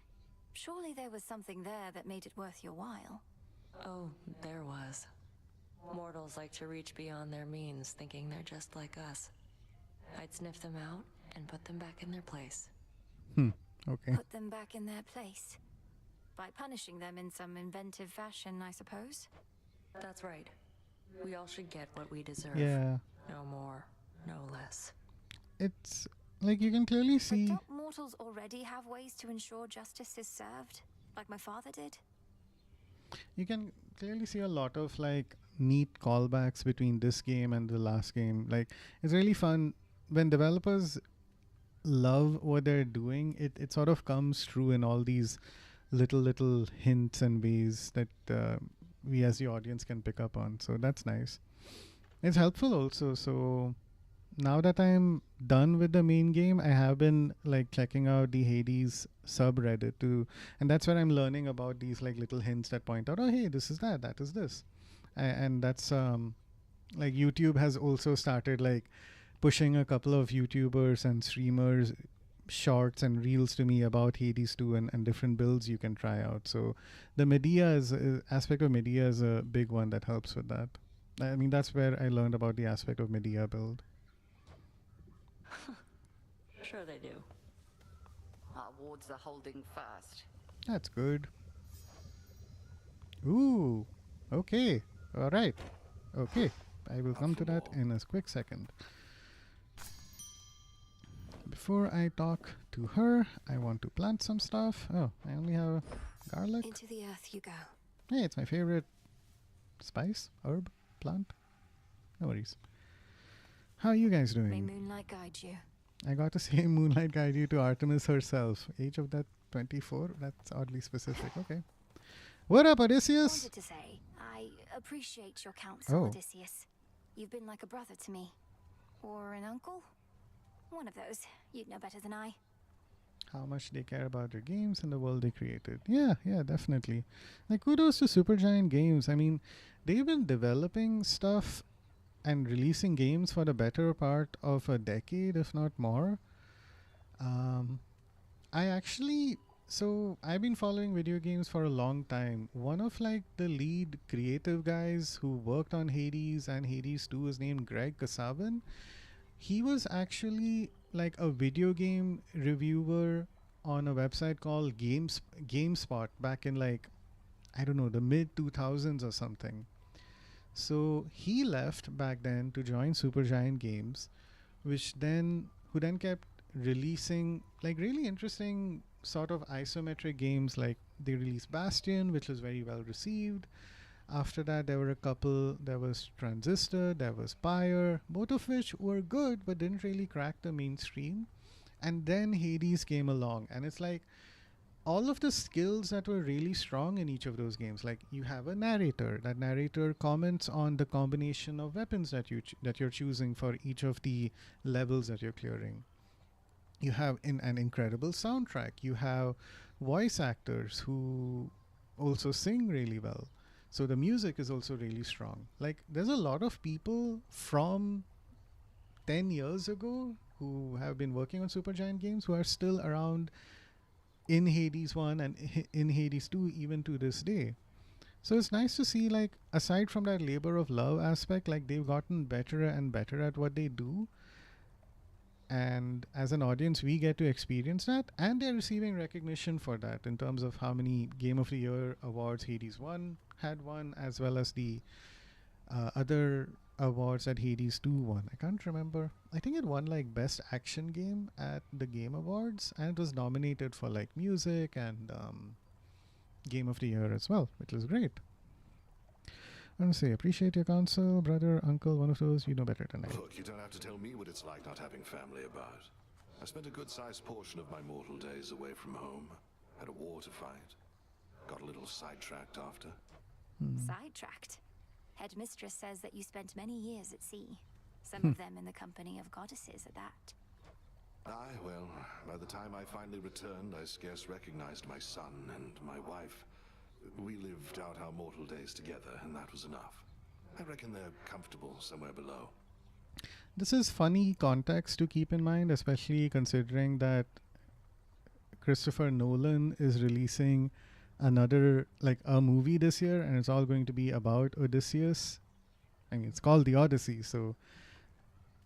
surely there was something there that made it worth your while. Oh, there was. Mortals like to reach beyond their means, thinking they're just like us. I'd sniff them out and put them back in their place. Okay. Put them back in their place? By punishing them in some inventive fashion, I suppose? That's right. We all should get what we deserve. Yeah. No more, no less. It's like you can clearly see... But don't mortals already have ways to ensure justice is served? Like my father did? You can clearly see a lot of like neat callbacks between this game and the last game. Like it's really fun when developers love what they're doing. It sort of comes true in all these little hints and ways that we as the audience can pick up on. So that's nice. It's helpful also. So now that I'm done with the main game, I have been like checking out the Hades subreddit too, and that's where I'm learning about these like little hints that point out, oh hey, this is that is this, and that's like YouTube has also started like pushing a couple of YouTubers and streamers shorts and reels to me about Hades 2 and different builds you can try out. So the Medea aspect of Medea is a big one that helps with that. I mean, that's where I learned about the aspect of Medea build. Sure they do. Our wards are holding fast. That's good. Ooh. Okay. All right. Okay. I will come to that in a quick second. Before I talk to her, I want to plant some stuff. Oh, I only have garlic. Into the earth you go. Hey, it's my favorite spice, herb, plant. No worries. How are you guys doing? May moonlight guide you. I got to say moonlight guide you to Artemis herself. Age of that 24? That's oddly specific. Okay. What up, Odysseus? I wanted to say, I appreciate your counsel, Odysseus. You've been like a brother to me. Or an uncle? One of those. You'd know better than I. How much they care about their games and the world they created. Yeah, definitely. Like, kudos to Supergiant Games. I mean, they've been developing stuff and releasing games for the better part of a decade, if not more. I've been following video games for a long time. One of like the lead creative guys who worked on Hades and Hades 2 is named Greg Kasavin. He was actually like a video game reviewer on a website called GameSpot back in like, I don't know, the mid 2000s or something. So he left back then to join Supergiant Games, who then kept releasing like really interesting sort of isometric games. Like they released Bastion, which was very well received. After that, there were a couple. There was Transistor, there was Pyre, both of which were good but didn't really crack the mainstream. And then Hades came along, and it's like all of the skills that were really strong in each of those games. Like you have a narrator. That narrator comments on the combination of weapons that you're choosing for each of the levels that you're clearing. You have an incredible soundtrack. You have voice actors who also sing really well. So the music is also really strong. Like there's a lot of people from 10 years ago who have been working on Supergiant games who are still around in Hades 1 and in Hades 2 even to this day. So it's nice to see, like, aside from that labor of love aspect, like, they've gotten better and better at what they do. And as an audience, we get to experience that. And they're receiving recognition for that in terms of how many Game of the Year awards Hades 1 had won, as well as the other awards that Hades 2 won. I can't remember. I think it won, like, Best Action Game at the Game Awards. And it was nominated for, like, music and Game of the Year as well, which is great. I want to say, appreciate your counsel, brother, uncle, one of those, you know better than I. Look, you don't have to tell me what it's like not having family about. I spent a good-sized portion of my mortal days away from home. Had a war to fight. Got a little sidetracked after. Sidetracked? Headmistress says that you spent many years at sea. Some of them in the company of goddesses at that. Aye, well, by the time I finally returned, I scarce recognized my son and my wife. We lived out our mortal days together, and that was enough. I reckon they're comfortable somewhere below. This is funny context to keep in mind, especially considering that Christopher Nolan is releasing another, like, a movie this year, and it's all going to be about Odysseus. I mean, it's called The Odyssey, so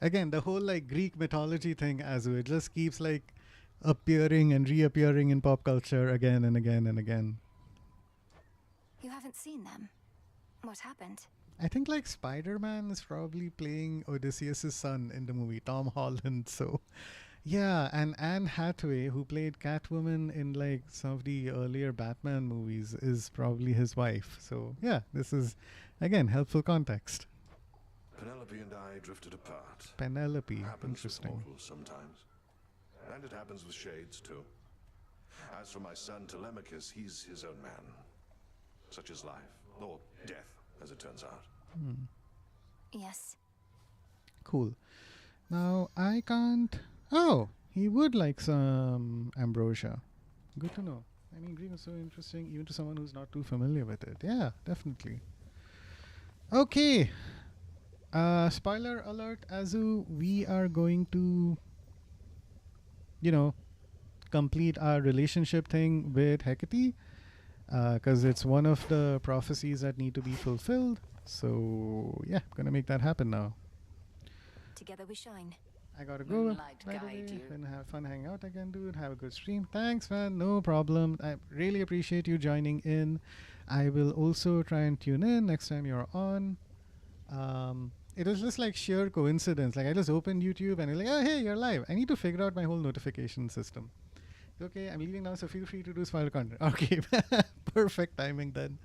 again, the whole, like, Greek mythology thing, as it just keeps, like, appearing and reappearing in pop culture again and again and again. You haven't seen them? What happened? I think, like, Spider-Man is probably playing Odysseus' son in the movie, Tom Holland. So, yeah, and Anne Hathaway, who played Catwoman in, like, some of the earlier Batman movies, is probably his wife. So, yeah, this is, again, helpful context. Penelope and I drifted apart. Penelope, Happens interesting. with mortals sometimes. And it happens with shades, too. As for my son Telemachus, he's his own man. Such is life, or death, as it turns out. Yes. Cool. Now, I can't... Oh, he would like some ambrosia. Good to know. I mean, Greek is so interesting, even to someone who's not too familiar with it. Yeah, definitely. Okay. Spoiler alert, Azu, we are going to, you know, complete our relationship thing with Hecate. Because it's one of the prophecies that need to be fulfilled. So, yeah, gonna make that happen now. Together we shine. I gotta go. Moonlight By the guide way, you. and have fun hanging out again, dude. Have a good stream. Thanks, man. No problem. I really appreciate you joining in. I will also try and tune in next time you're on. It was just like sheer coincidence. Like, I just opened YouTube and it's like, oh, hey, you're live. I need to figure out my whole notification system. Okay, I'm leaving now, so feel free to do spoiler content. Okay, perfect timing then.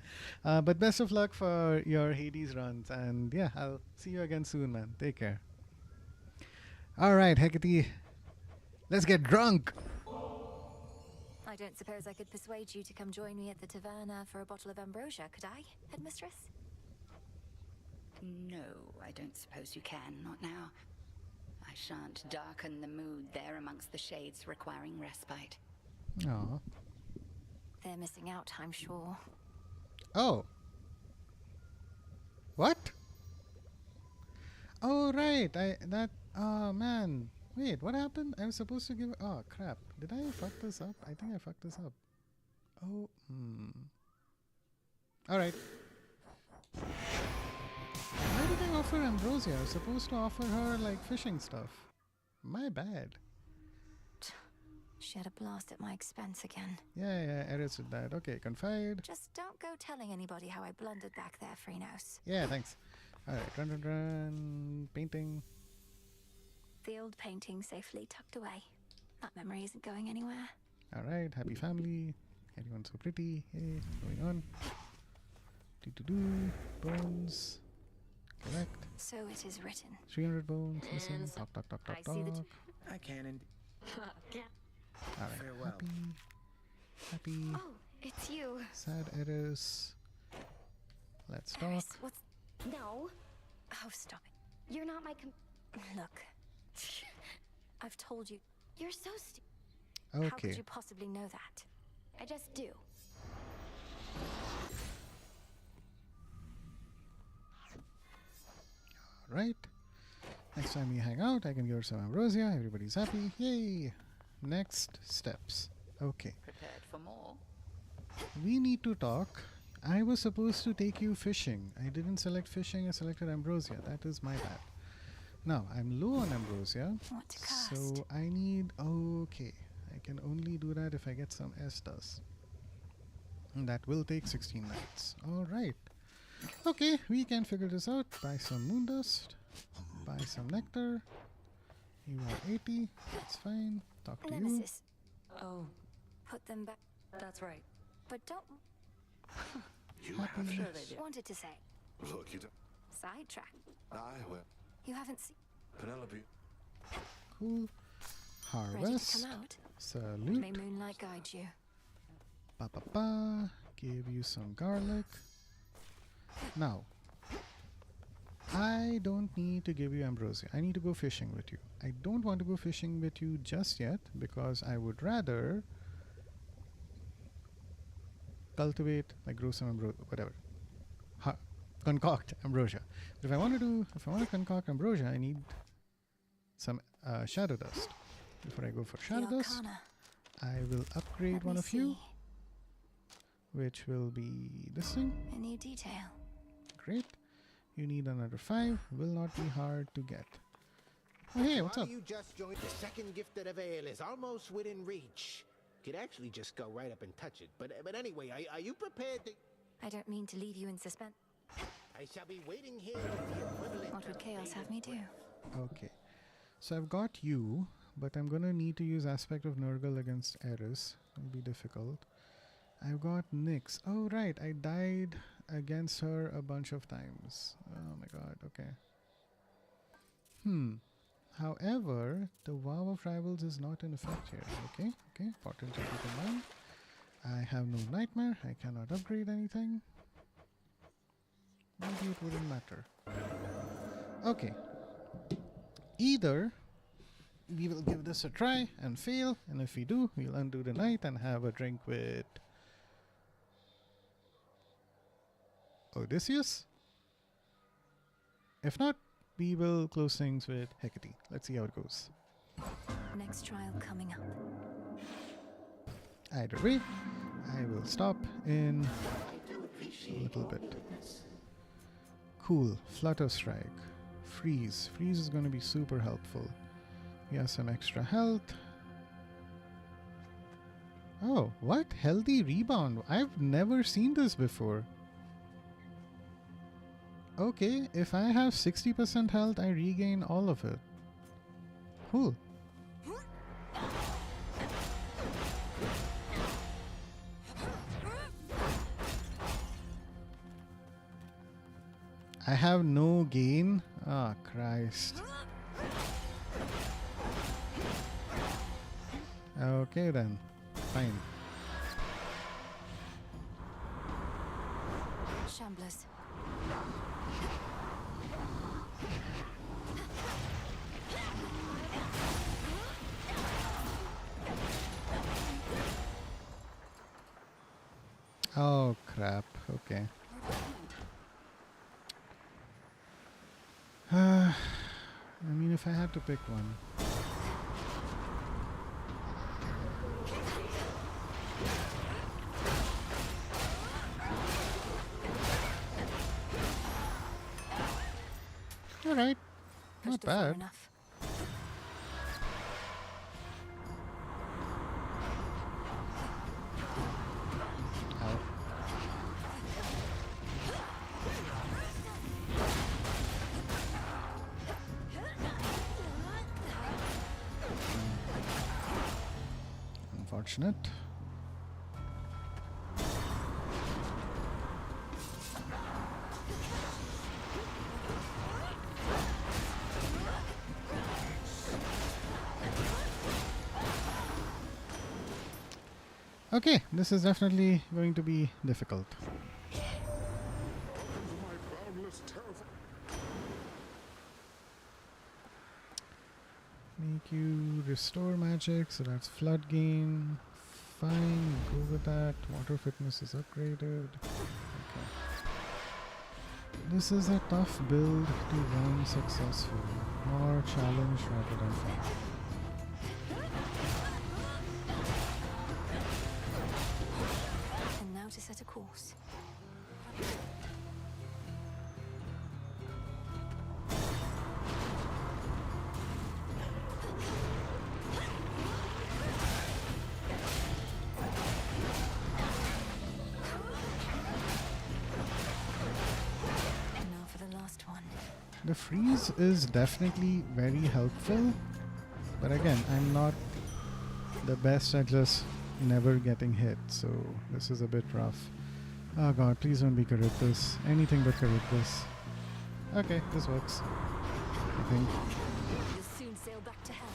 But best of luck for your Hades runs. And yeah, I'll see you again soon, man. Take care. All right, Hecate, let's get drunk. I don't suppose I could persuade you to come join me at the taverna for a bottle of ambrosia, could I, Headmistress? No, I don't suppose you can, not now. I shan't darken the mood there amongst the shades requiring respite. Aw. They're missing out, I'm sure. Oh. What? Oh, right. Oh, man. Wait, what happened? I was supposed to give... Oh, crap. Did I fuck this up? I think I fucked this up. Oh, Alright. Why did I offer ambrosia? I was supposed to offer her, like, fishing stuff. My bad. She had a blast at my expense again. Yeah, Eris did that. Okay, confide. Just don't go telling anybody how I blundered back there, Chronos. Yeah, thanks. Alright, run. Painting. The old painting safely tucked away. That memory isn't going anywhere. Alright, happy family. Everyone's so pretty. Hey, what's going on? Bones. Correct. So it is written. 300 bones. Listen. Talk. I see the I can indeed. Alright. Farewell. Happy. Oh, it's you. Sad Eris. Let's talk. Eris, what's... No, Oh, stop it. you're not my Look. I've told you. You're so How Okay. could you possibly know that? I just do. Right. Next time we hang out, I can give her some ambrosia. Everybody's happy. Yay! Next steps. Okay. Prepared for more? We need to talk. I was supposed to take you fishing. I didn't select fishing, I selected ambrosia. That is my bad. Now, I'm low on ambrosia. What to cast? So I need... Okay. I can only do that if I get some S dust. And that will take 16 nights. Alright. Okay, we can figure this out. Buy some moon dust. Buy some nectar. You are 80. That's fine. Talk to you. Nemesis. Oh, Put them back. that's right. But don't... You Happy. have Sure this. they do. Wanted to say. Look, you don't... Sidetrack. I will. You haven't seen... Penelope. Cool. Ready to Harvest. come out? Salute. May moonlight guide you. Ba ba ba. Give you some garlic. Now, I don't need to give you ambrosia. I need to go fishing with you. I don't want to go fishing with you just yet because I would rather cultivate, like grow some ambrosia, whatever. Concoct ambrosia. But if I want to concoct ambrosia, I need some shadow dust. Before I go for shadow The dust, Arcana. I will upgrade Let one me of you, see. which will be this thing. A new detail. Great. You need another 5. Will not be hard to get. Oh, hey, what's Why up? you just joined? The second gift of the veil is almost within reach. Could actually just go right up and touch it. But anyway, are you prepared to... I don't mean to leave you in suspense. I shall be waiting here with the equivalent What would of Chaos have me do? Okay. So I've got you, but I'm gonna need to use Aspect of Nurgle against Eris. It'll be difficult. I've got Nyx. Oh, right. I died against her a bunch of times. Oh my god. Okay. However, the Vow of Rivals is not in effect here. Okay. Okay. Important to keep in mind. I have no Nightmare. I cannot upgrade anything. Maybe it wouldn't matter. Okay. Either we will give this a try and fail, and if we do, we'll undo the night and have a drink with Odysseus. If not, we will close things with Hecate. Let's see how it goes. Next trial coming up. Either way, I will stop in a little bit. Cool. Flutter Strike. Freeze. Freeze is going to be super helpful. We have some extra health. Oh, what? Healthy rebound. I've never seen this before. Okay, if I have 60% health, I regain all of it. Cool. I have no gain. Ah, Christ. Okay then. Fine. Shamblers. Oh crap. Okay. I mean, if I had to pick one. Alright. Not Pushed it far bad. enough. Ow. Unfortunate. Okay, this is definitely going to be difficult. My boundless terrified. Make you restore magic, so that's flood gain. Fine, go with that. Water fitness is upgraded. Okay. This is a tough build to run successfully. More challenge rather than fun. And now to set a course. The freeze is definitely very helpful, but again, I'm not the best at just never getting hit, so this is a bit rough. Oh god, please don't be Charybdis. Anything but Charybdis. Okay, this works, I think. You'll soon sail back to hell.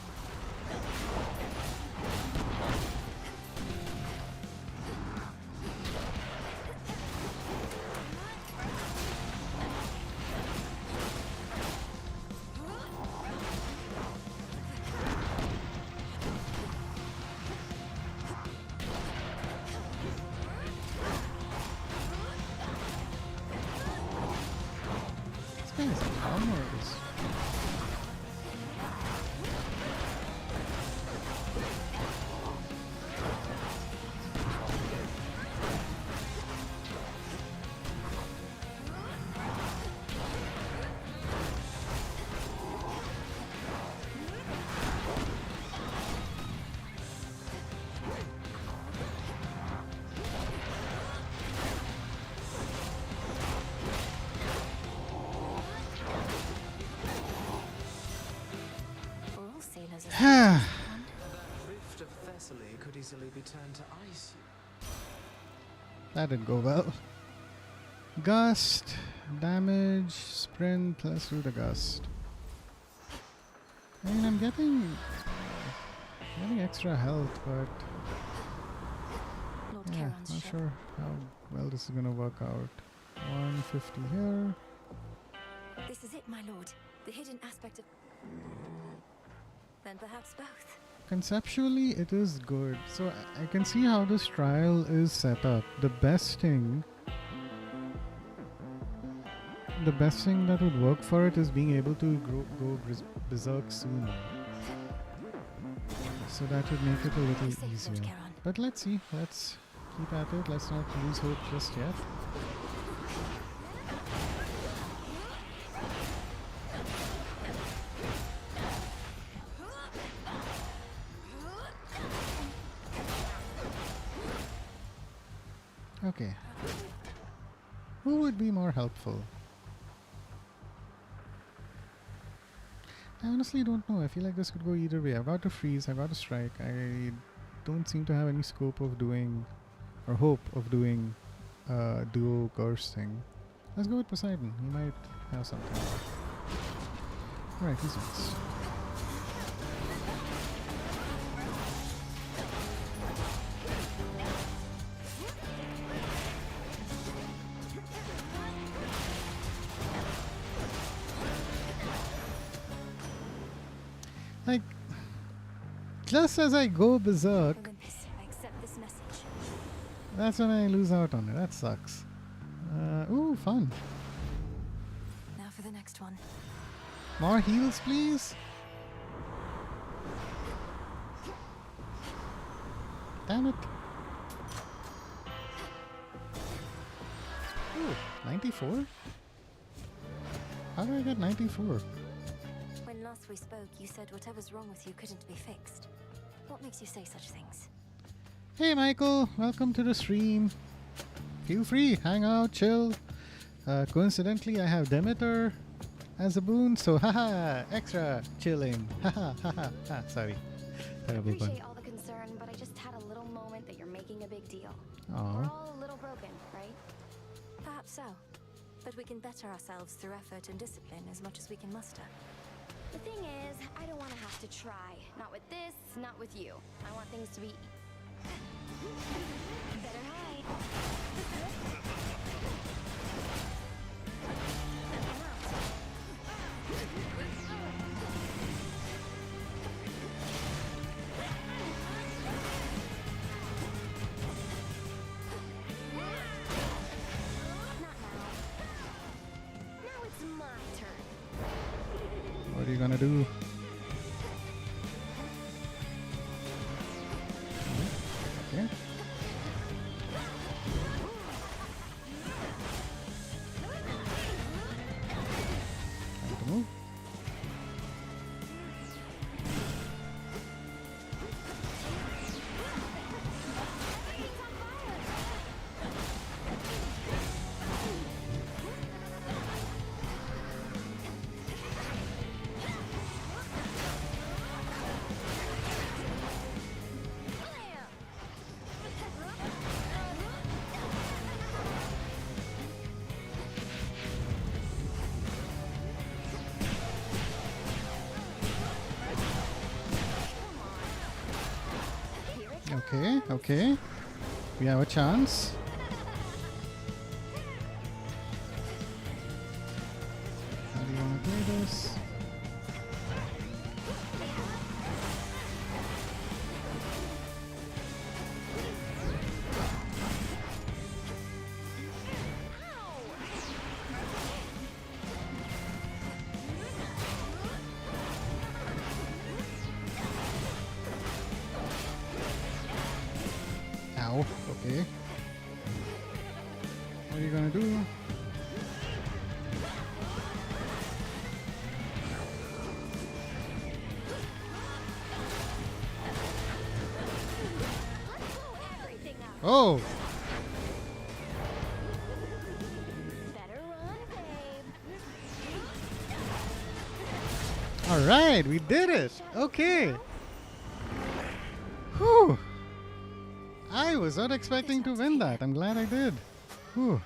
That rift of Thessaly could easily be turned to ice. That didn't go well. Gust, damage, sprint, let's do the gust. I mean, I'm getting extra health, but yeah, not sure how well this is gonna work out. 150 here. This is it, my lord. The hidden aspect of... Then perhaps both. Conceptually, it is good. So I can see how this trial is set up. The best thing that would work for it is being able to go berserk sooner. So that would make it a little easier. But let's see. Let's keep at it. Let's not lose hope just yet. Okay. Who would be more helpful? I honestly don't know. I feel like this could go either way. I've got to freeze, I've got to strike. I don't seem to have any scope of doing, or hope of doing, duo curse thing. Let's go with Poseidon. He might have something. Alright, he's next. Like, just as I go berserk, Olympus, I accept this message. that's when I lose out on it. That sucks. Ooh, fun. Now for the next one. More heals, please. Damn it. Ooh, 94? How do I get 94? When last we spoke, you said whatever's wrong with you couldn't be fixed. What makes you say such things? Hey Michael, welcome to the stream. Feel free, hang out, chill. Coincidentally, I have Demeter as a boon, so haha, extra chilling. Haha, haha, ha, sorry. I Terrible pun. appreciate all the concern, but I just had a little moment that you're making a big deal. Aw. We're all a little broken, right? Perhaps so. But we can better ourselves through effort and discipline as much as we can muster. The thing is, I don't want to have to try. Not with this, not with you. I want things to be... Better hide. Not now. Now it's my turn. Oh What are you gonna do? Okay. Time to move. Okay, okay. We have a chance. How do you want to play this? Ow, okay. What are you gonna do? Oh! Alright, we did it! Okay! Whew! I was not expecting to win that. I'm glad I did. Whew.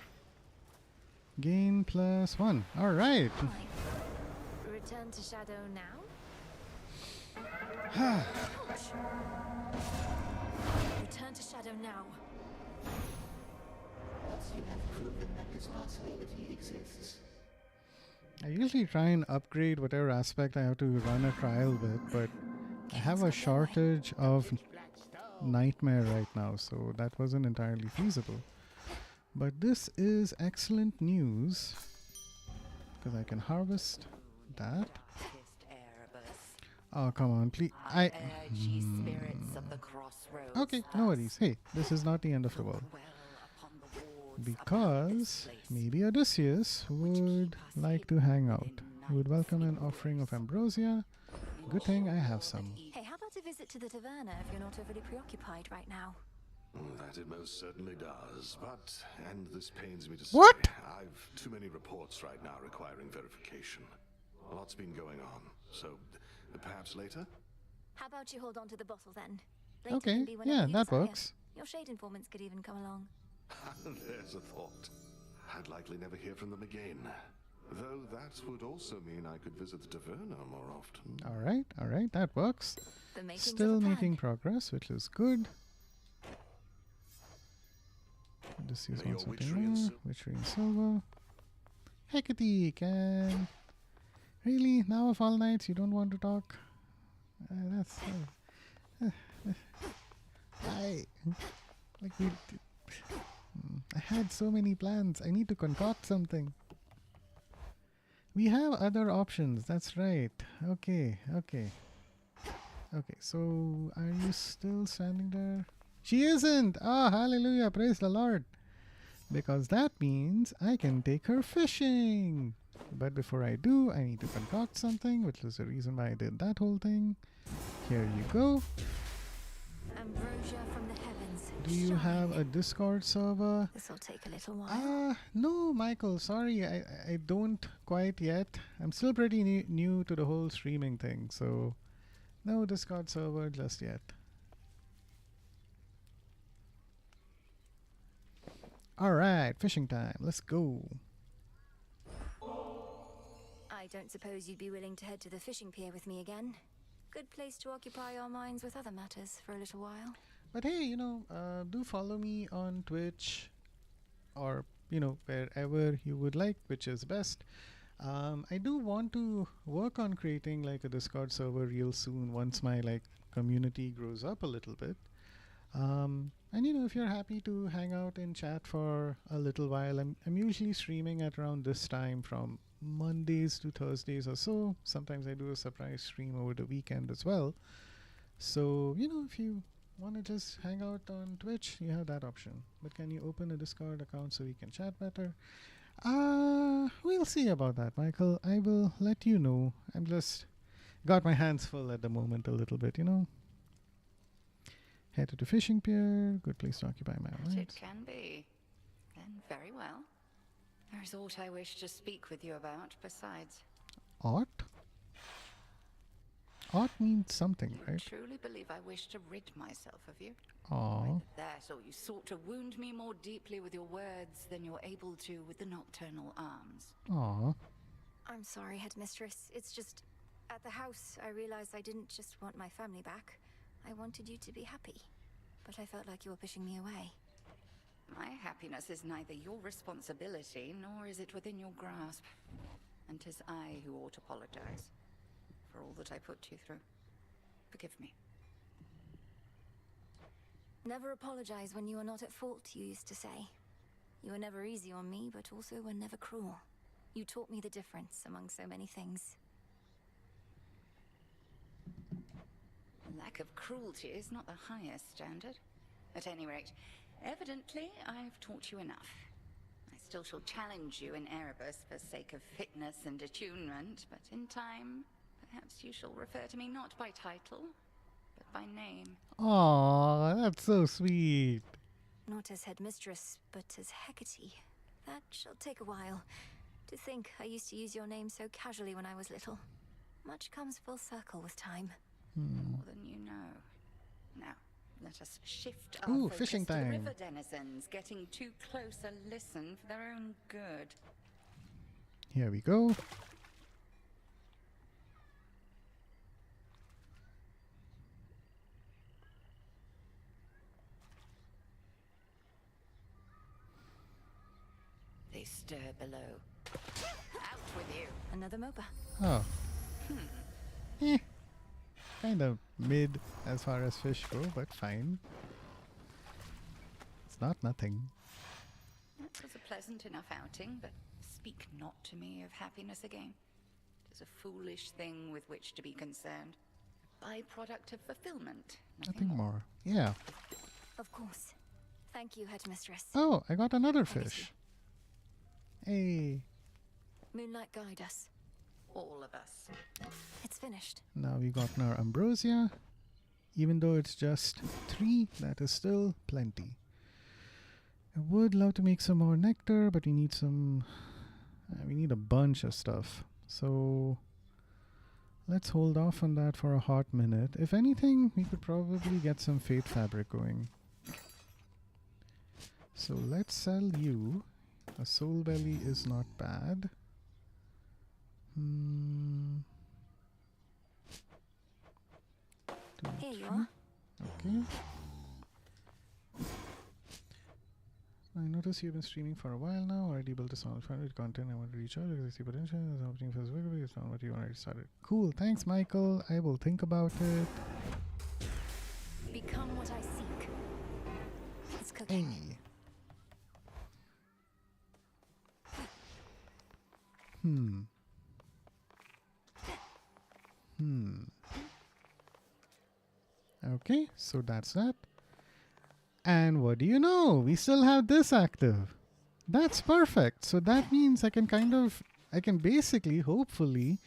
Gain +1. Alright. Return to Shadow now? Return to Shadow now. You have proven that this possibility exists. I usually try and upgrade whatever aspect I have to run a trial with, but I have a shortage of nightmare right now, so that wasn't entirely feasible. But this is excellent news, because I can harvest that. Oh, come on, please. Okay, no worries. Hey, this is not the end of the world. Because maybe Odysseus would like to hang out. He would welcome an offering of ambrosia. Good thing I have some. Hey, how about a visit to the taverna if you're not overly preoccupied right now? That it most certainly does, but, and this pains me to say, What? I've too many reports right now requiring verification. A lot's been going on, so perhaps later? How about you hold on to the bottle then? Later Okay, can be whenever yeah, you that desire. works. Your shade informants could even come along. There's a thought. I'd likely never hear from them again. Though that would also mean I could visit the taverna more often. Alright, that works. The makings Still of a plan. making progress, which is good. Odysseus May wants your something witchery and more. Witchery and silver. Hecate, can... Really? Now of all nights you don't want to talk? That's... Like we... I had so many plans. I need to concoct something. We have other options. That's right. Okay. Okay, so are you still standing there? She isn't! Ah, hallelujah. Praise the Lord. Because that means I can take her fishing. But before I do, I need to concoct something, which is the reason why I did that whole thing. Here you go. Ambrosia from the heavens. Do you have a Discord server? This'll take a little while. No, Michael. Sorry, I don't quite yet. I'm still pretty new to the whole streaming thing, so no Discord server just yet. Alright, fishing time. Let's go. I don't suppose you'd be willing to head to the fishing pier with me again? Good place to occupy our minds with other matters for a little while. But hey, do follow me on Twitch or, wherever you would like, which is best. I do want to work on creating like a Discord server real soon once my community grows up a little bit. And if you're happy to hang out and chat for a little while, I'm usually streaming at around this time from Mondays to Thursdays or so. Sometimes I do a surprise stream over the weekend as well. So, if you want to just hang out on Twitch, you have that option. But can you open a Discord account so we can chat better? We'll see about that, Michael. I will let you know. I'm just got my hands full at the moment a little bit, Headed to fishing pier. Good place to occupy my That mind. it can be. Then very well. There is aught I wish to speak with you about besides. Art? Art means something, You right? truly believe I wish to rid myself of you? Aw. That, or you sought to wound me more deeply with your words than you're able to with the nocturnal arms. Aw. I'm sorry, Headmistress. It's just, at the house, I realized I didn't just want my family back. I wanted you to be happy. But I felt like you were pushing me away. My happiness is neither your responsibility, nor is it within your grasp. And 'tis I who ought to apologize for all that I put you through. Forgive me. Never apologize when you are not at fault, you used to say. You were never easy on me, but also were never cruel. You taught me the difference among so many things. Lack of cruelty is not the highest standard. At any rate, evidently I've taught you enough. I still shall challenge you in Erebus for sake of fitness and attunement, but in time, perhaps you shall refer to me not by title, but by name. Aw, that's so sweet. Not as Headmistress, but as Hecate. That shall take a while. To think I used to use your name so casually when I was little. Much comes full circle with time. More than you know. Now, let us shift our Ooh, focus fishing to the time. river denizens, getting too close a listen for their own good. Here we go. They stir below. Out with you! Another MOBA. Oh. Kind of mid as far as fish go, but fine. It's not nothing. It was a pleasant enough outing, but speak not to me of happiness again. It is a foolish thing with which to be concerned. Byproduct of fulfillment. Nothing more. Yeah. Of course. Thank you, Headmistress. Oh, I got another fish. Hey. Moonlight, guide us. All of us. It's finished. Now we got our ambrosia. Even though it's just 3, that is still plenty. I would love to make some more nectar, but we need some... we need a bunch of stuff. So let's hold off on that for a hot minute. If anything, we could probably get some fate fabric going. So let's sell you. A soul belly is not bad. Here you are. Okay. I notice you've been streaming for a while now. Already built a solid favorite content I want to reach out because I see potential. There's an opening for this video. It's not what you already started. Cool. Thanks, Michael. I will think about it. Become what I seek. It's cooking. Hey. Okay, so that's that. And what do you know? We still have this active. That's perfect. So that means I can basically, hopefully,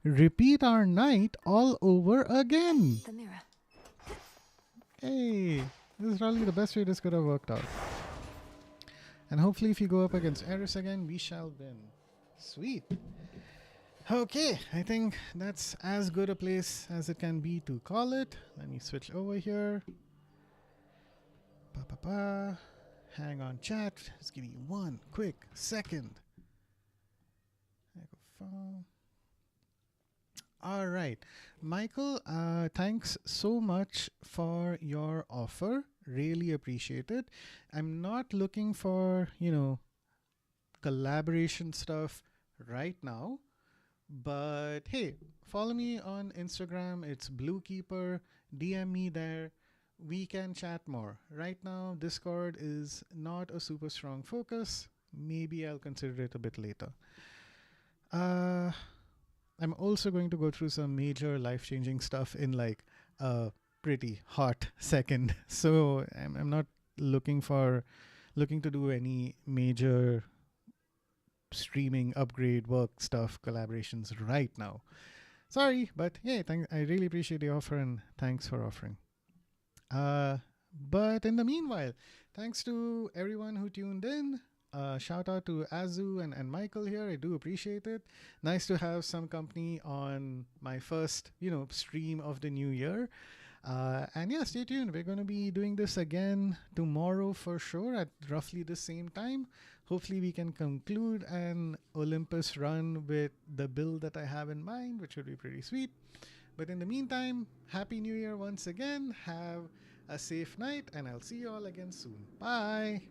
repeat our night all over again. The mirror. Hey, this is probably the best way this could have worked out. And hopefully if you go up against Eris again, we shall win. Sweet. Okay, I think that's as good a place as it can be to call it. Let me switch over here. Hang on, chat. Just give me 1 quick second. All right, Michael, thanks so much for your offer. Really appreciate it. I'm not looking for, collaboration stuff right now. But hey, follow me on Instagram. It's Blookeeper. DM me there. We can chat more. Right now, Discord is not a super strong focus. Maybe I'll consider it a bit later. Uh, I'm also going to go through some major life-changing stuff in like a pretty hot second. So I'm not looking to do any major streaming upgrade work stuff collaborations right now. Sorry, but hey, I really appreciate the offer and thanks for offering. But in the meanwhile, thanks to everyone who tuned in. Shout out to Azu and Michael here. I do appreciate it. Nice to have some company on my first, stream of the new year. And yeah, stay tuned. We're going to be doing this again tomorrow for sure at roughly the same time. Hopefully, we can conclude an Olympus run with the build that I have in mind, which would be pretty sweet. But in the meantime, Happy New Year once again. Have a safe night, and I'll see you all again soon. Bye.